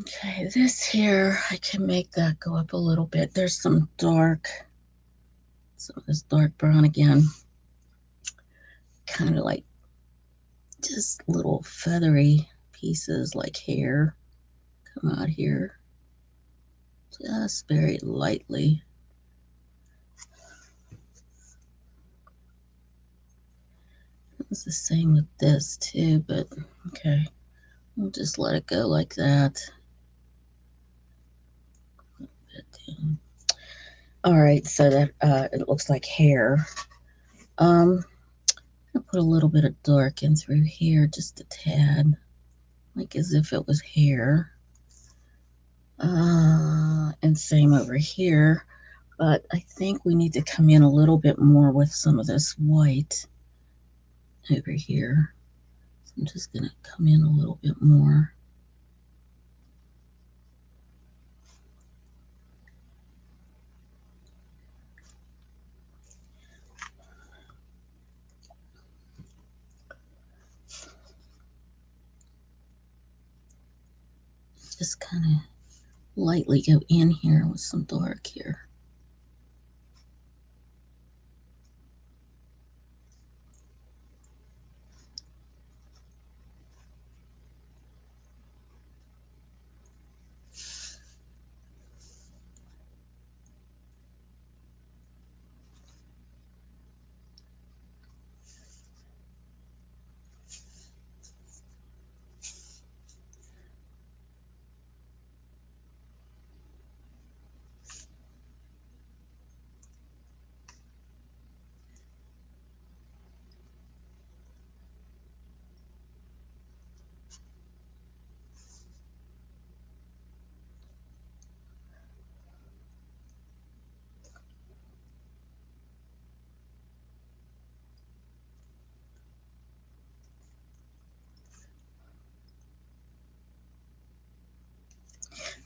Okay, this here, I can make that go up a little bit. There's some dark, some of this dark brown again. Kind of like just little feathery pieces like hair come out here. Just very lightly. It's the same with this too, but okay. We'll just let it go like that. All right, so that it looks like hair. I'll put a little bit of dark in through here, just a tad, like as if it was hair. And same over here, but I think we need to come in a little bit more with some of this white over here. So I'm just gonna come in a little bit more. just kind of lightly go in here with some dark here.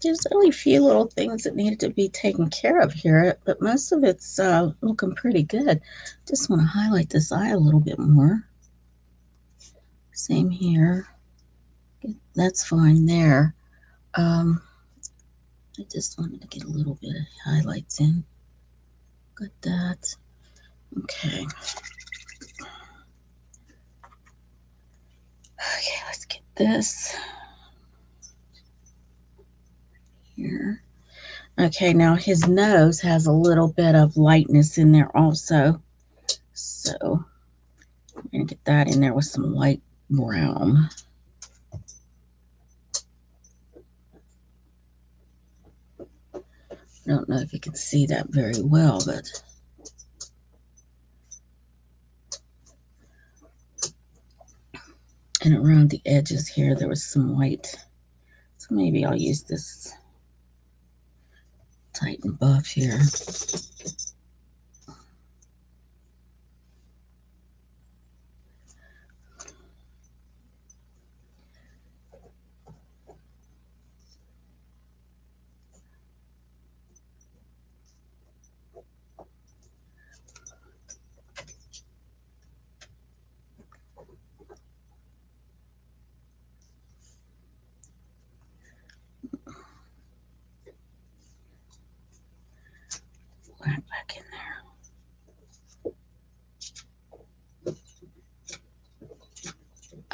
There's only a few little things that needed to be taken care of here, but most of it's looking pretty good. Just want to highlight this eye a little bit more. Same here. That's fine there. I just wanted to get a little bit of highlights in. Got that. Okay. Okay, let's get this here. Okay, now his nose has a little bit of lightness in there also. So I'm going to get that in there with some light brown. I don't know if you can see that very well, but and around the edges here there was some white. So maybe I'll use this Titan buff here. Black back in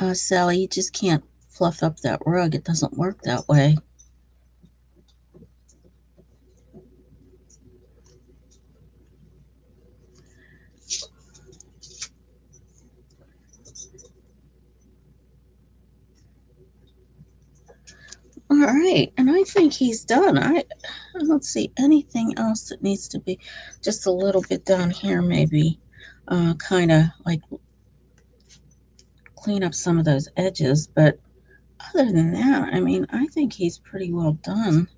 there. Sally, you just can't fluff up that rug. It doesn't work that way. All right, and I think he's done. I don't see anything else that needs to be, just a little bit down here maybe, kind of like clean up some of those edges. But other than that, I mean, I think he's pretty well done.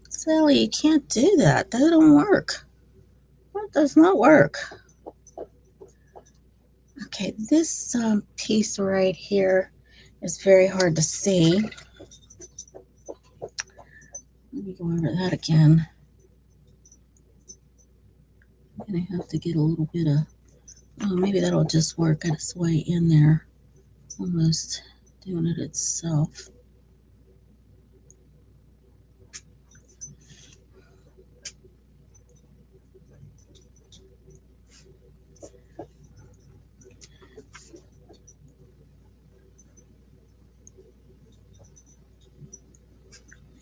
Sally, you can't do that. That don't work. That does not work. Okay, this piece right here is very hard to see. Let me go over that again. I'm going to have to get a little bit of, oh, maybe that'll just work its way in there. Almost doing it itself.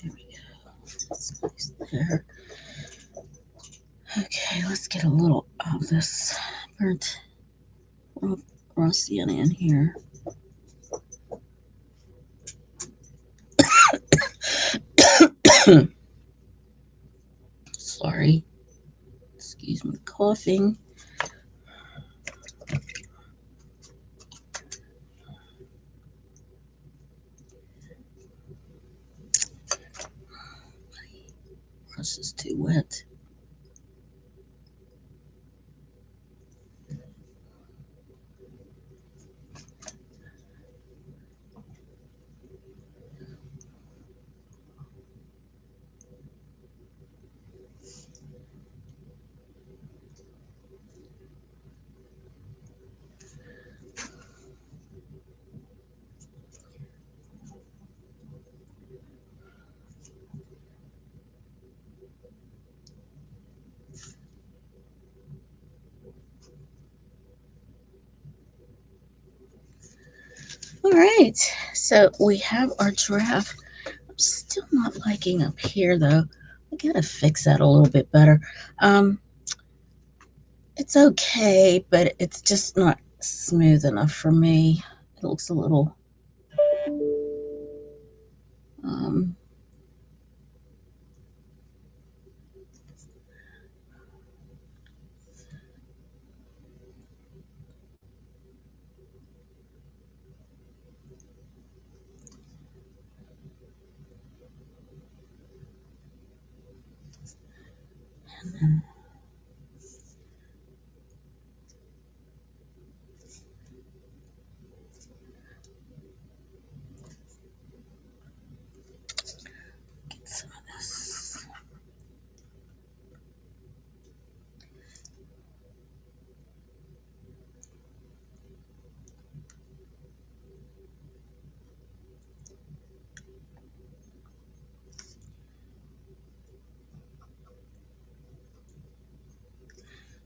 There we go. That's nice there. Okay, let's get a little of this burnt Rossian in here. Sorry. Excuse me, coughing. Brush is too wet. right, so we have our giraffe. I'm still not liking up here though. I gotta fix that a little bit better. It's okay, but it's just not smooth enough for me. It looks a little um, get some of this.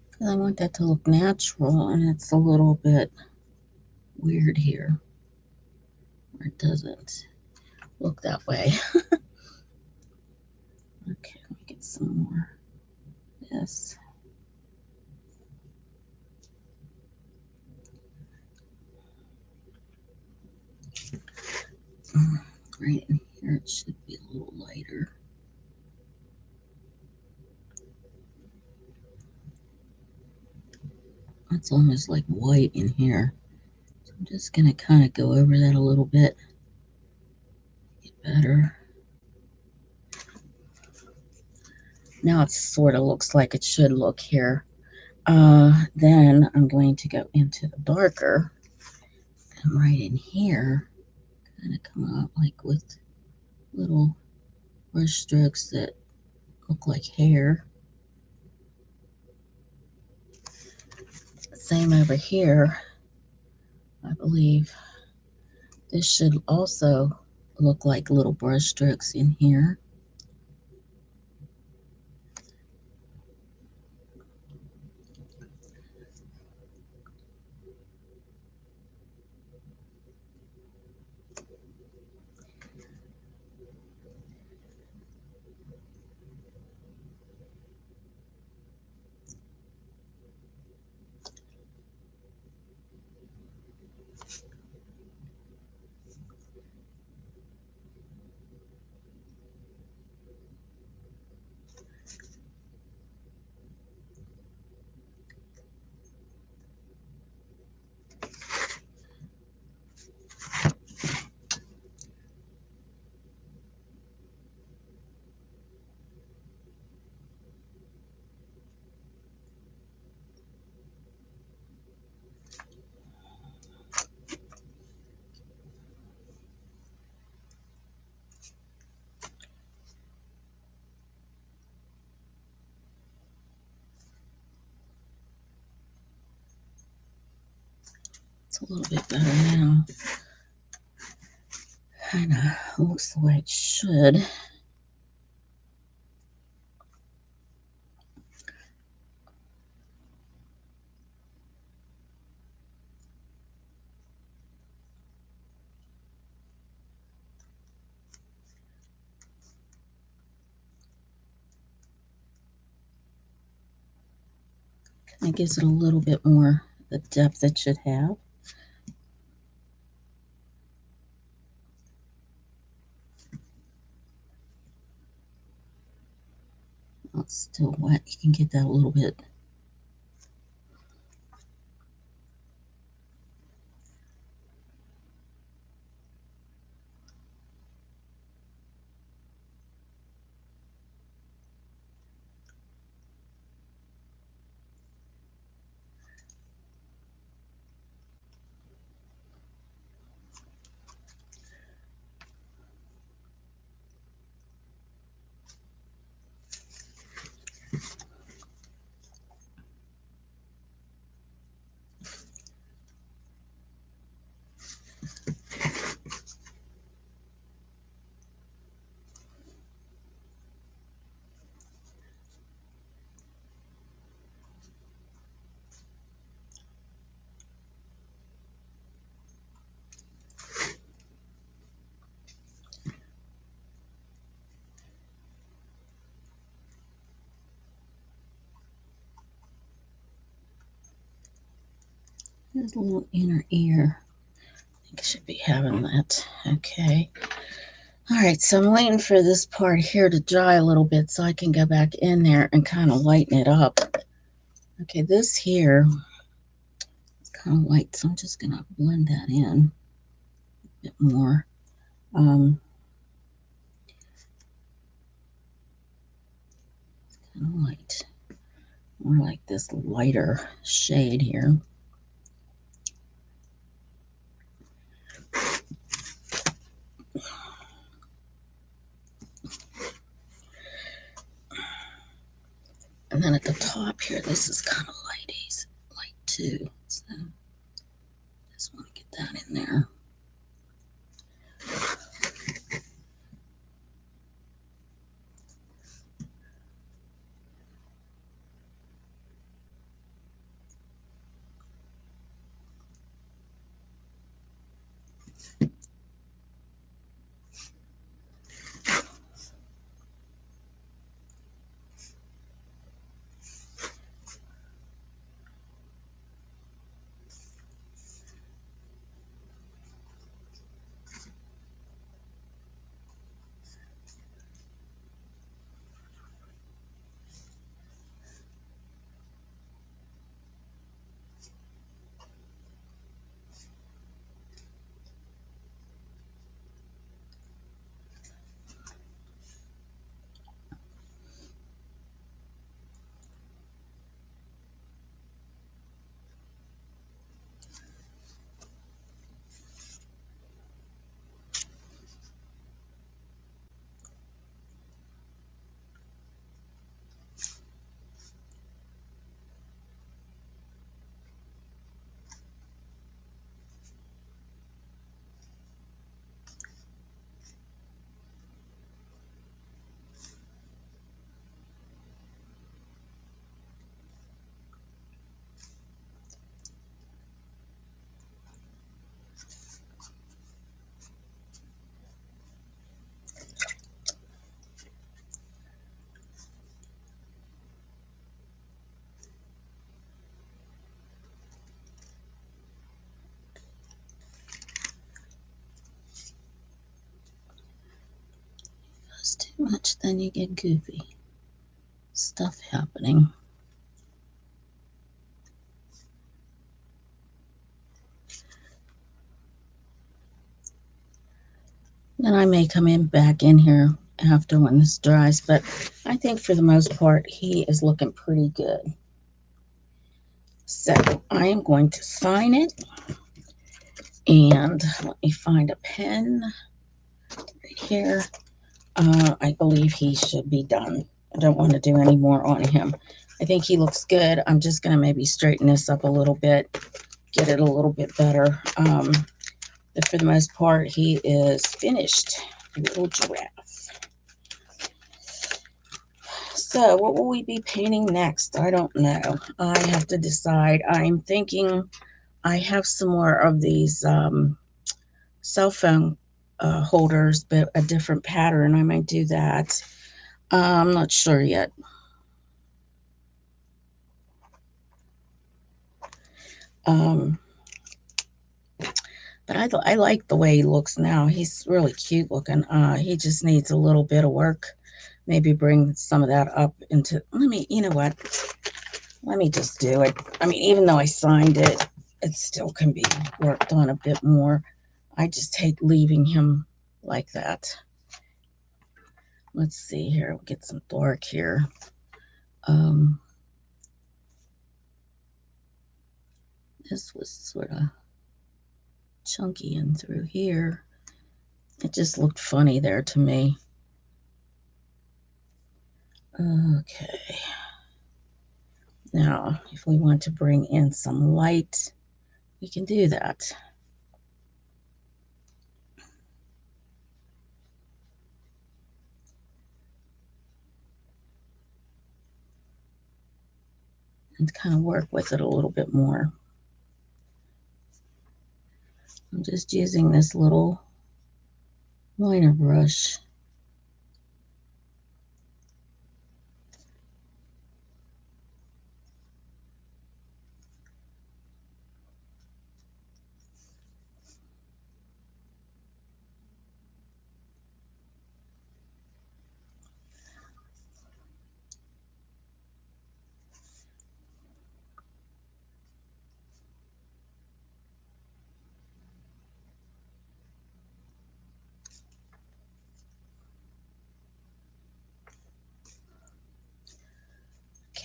Because I want that to look natural, and it's a little bit weird here, where it doesn't look that way. Okay, let me get some more of this. Right in here, it should be a little lighter. It's almost like white in here. So I'm just going to kind of go over that a little bit. Get better. Now it sort of looks like it should look here. Then I'm going to go into the darker. And right in here, kind of come out like with little brush strokes that look like hair. Same over here. I believe this should also look like little brush strokes in here. It's a little bit better now. Kind of looks the way it should. Kind of gives it a little bit more the depth it should have. Oh, it's still wet. You can get that a little bit. His little inner ear. I think I should be having that. Okay. All right, so I'm waiting for this part here to dry a little bit so I can go back in there and kind of lighten it up. Okay, this here is kind of white, so I'm just going to blend that in a bit more. It's kind of light, more like this lighter shade here. And then at the top here, this is kind of light too. So just want to get that in there. If it's too much, then you get goofy stuff happening. Then I may come back in here after when this dries, but I think for the most part, he is looking pretty good. So I am going to sign it, and let me find a pen right here. I believe he should be done. I don't want to do any more on him. I think he looks good. I'm just going to maybe straighten this up a little bit, get it a little bit better. But for the most part, he is finished. Little giraffe. So what will we be painting next? I don't know. I have to decide. I'm thinking I have some more of these cell phone holders, but a different pattern. I might do that. I'm not sure yet. But I like the way he looks now. He's really cute looking. He just needs a little bit of work. Maybe bring some of that up into, you know what? Let me just do it. I mean, even though I signed it, it still can be worked on a bit more. I just hate leaving him like that. Let's see here. We'll get some dark here. This was sort of chunky in through here. It just looked funny there to me. Okay. Now, if we want to bring in some light, we can do that. And kind of work with it a little bit more. I'm just using this little liner brush.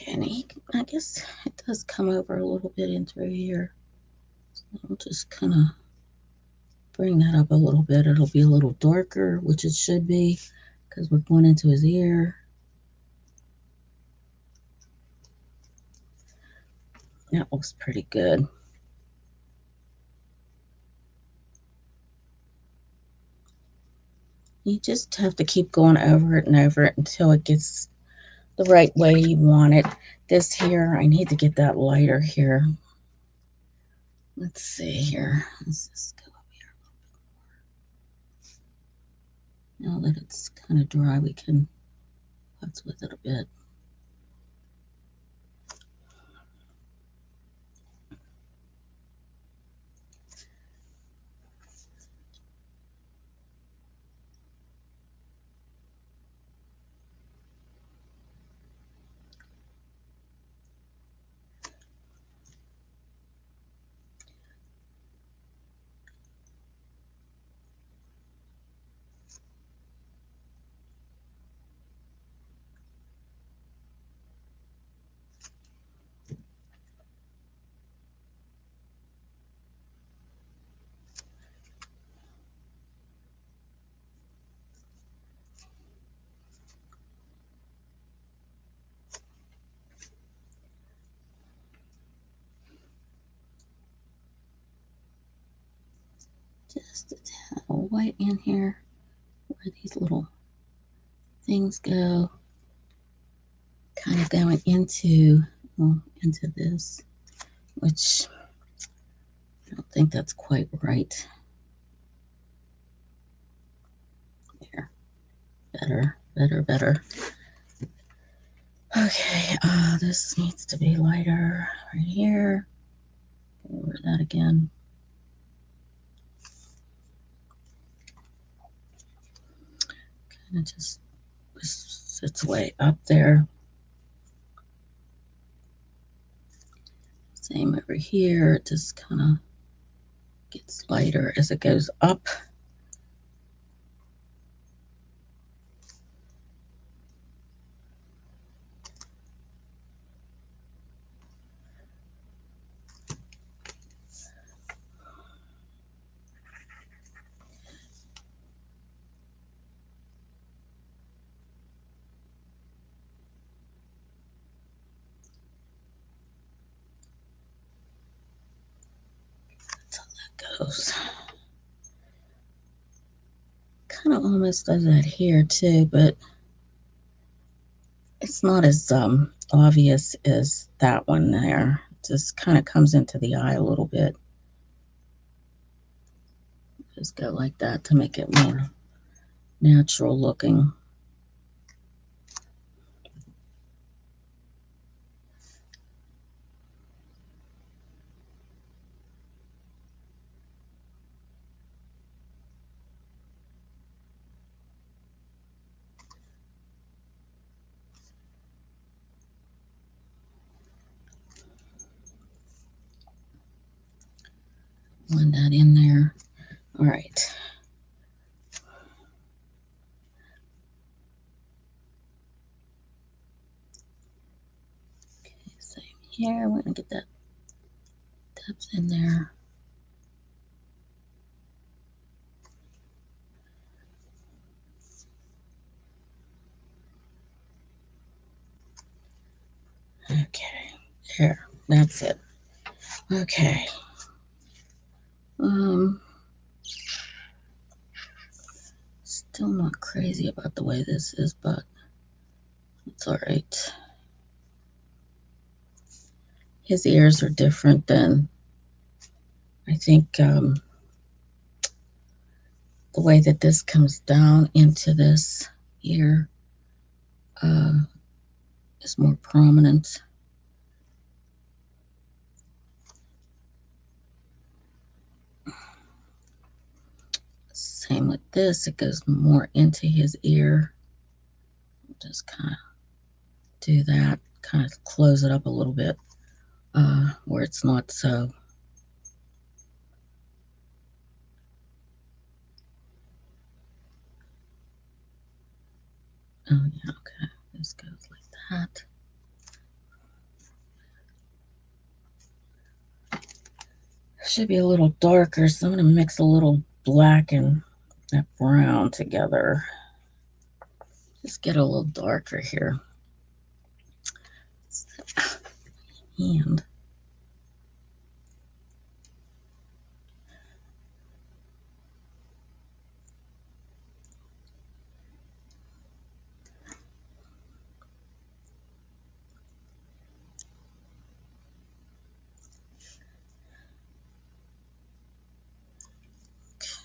Okay, and I guess it does come over a little bit in through here. So I'll just kind of bring that up a little bit. It'll be a little darker, which it should be, because we're going into his ear. That looks pretty good. You just have to keep going over it and over it until it gets the right way you want it. This here, I need to get that lighter here. Let's see here. Let's just go up here. Now that it's kind of dry, we can putz with it a bit. Just a tad of white in here where these little things go, kind of going into, well, into this, which I don't think that's quite right. There, better, better, better. Okay, this needs to be lighter right here. Over that again. Kind of just twists its way up there. Same over here, it just kind of gets lighter as it goes up. That's how that goes. Kind of almost does that here too, but it's not as obvious as that one there. It just kind of comes into the eye a little bit. Just go like that to make it more natural looking. Blend that in there. All right. Okay, same here. We're gonna get that depth in there. Okay, there. That's it. Okay. Still not crazy about the way this is, but it's all right. His ears are different than, I think, the way that this comes down into this ear is more prominent. Same with this, it goes more into his ear. Just kind of do that, kind of close it up a little bit where it's not so. Oh yeah, okay, this goes like that. should be a little darker, so I'm going to mix a little black and that brown together. Just get a little darker here. And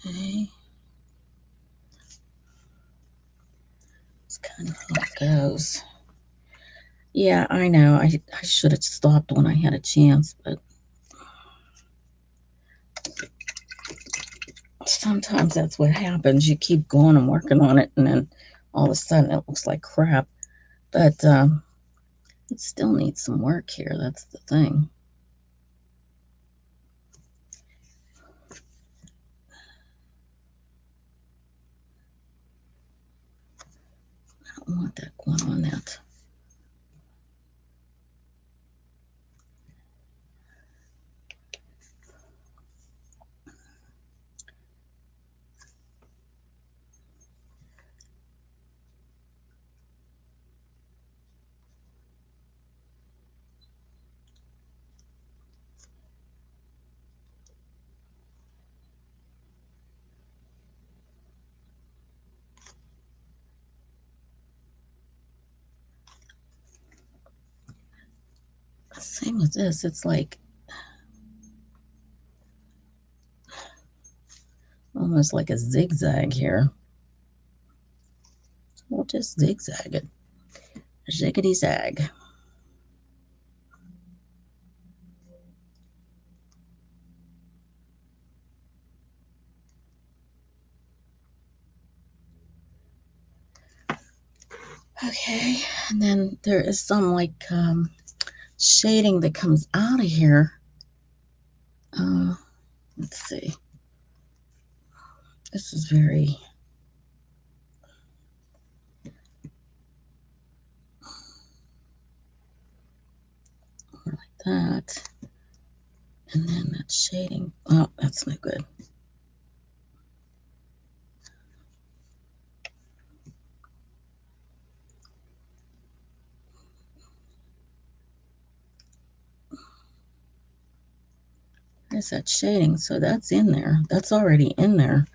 okay. That's kind of how it goes. Yeah, I know. I should have stopped when I had a chance, but sometimes that's what happens. You keep going and working on it, and then all of a sudden it looks like crap. But it still needs some work here. That's the thing. I don't want that going on that. Same with this. It's like almost like a zigzag here. We'll just zigzag it. Ziggity zag. Okay, and then there is some like shading that comes out of here. Let's see. This is very more like that. And then that shading. Oh, that's no good. There's that shading. So that's in there. That's already in there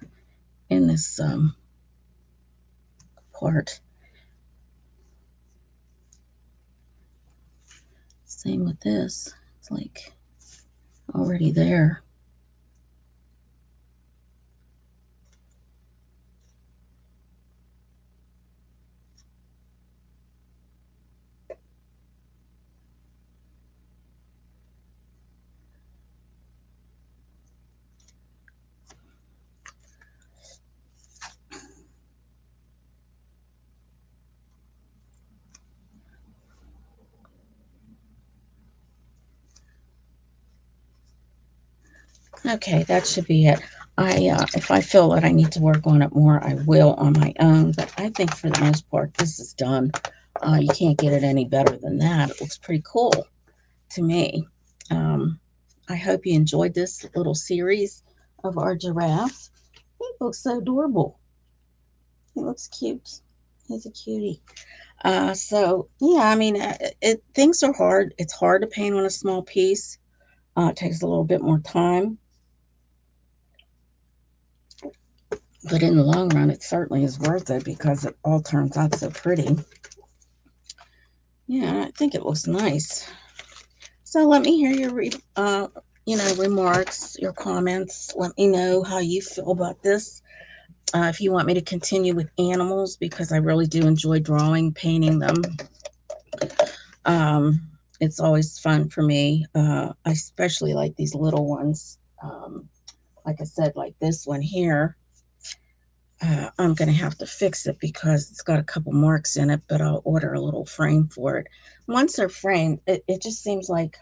in this part. Same with this. It's like already there. Okay, that should be it. If I feel that I need to work on it more, I will on my own. But I think for the most part, this is done. You can't get it any better than that. It looks pretty cool to me. I hope you enjoyed this little series of our giraffe. He looks so adorable. He looks cute. He's a cutie. So yeah, I mean, things are hard. It's hard to paint on a small piece. It takes a little bit more time. But in the long run, it certainly is worth it because it all turns out so pretty. Yeah, I think it looks nice. So let me hear your, remarks, your comments. Let me know how you feel about this. If you want me to continue with animals, because I really do enjoy drawing, painting them. Um, it's always fun for me. I especially like these little ones. Like I said, like this one here. I'm going to have to fix it because it's got a couple marks in it, but I'll order a little frame for it. Once they're framed, it just seems like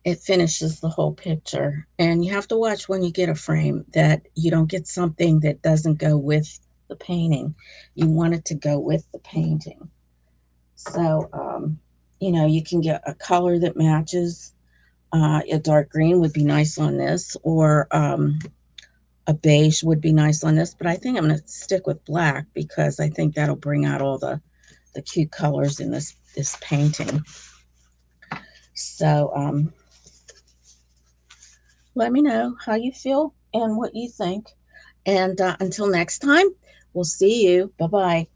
it finishes the whole picture. And you have to watch when you get a frame that you don't get something that doesn't go with the painting. You want it to go with the painting. So, you can get a color that matches. A dark green would be nice on this, or a beige would be nice on this, but I think I'm going to stick with black because I think that'll bring out all the cute colors in this painting. So let me know how you feel and what you think. And until next time, we'll see you. Bye-bye.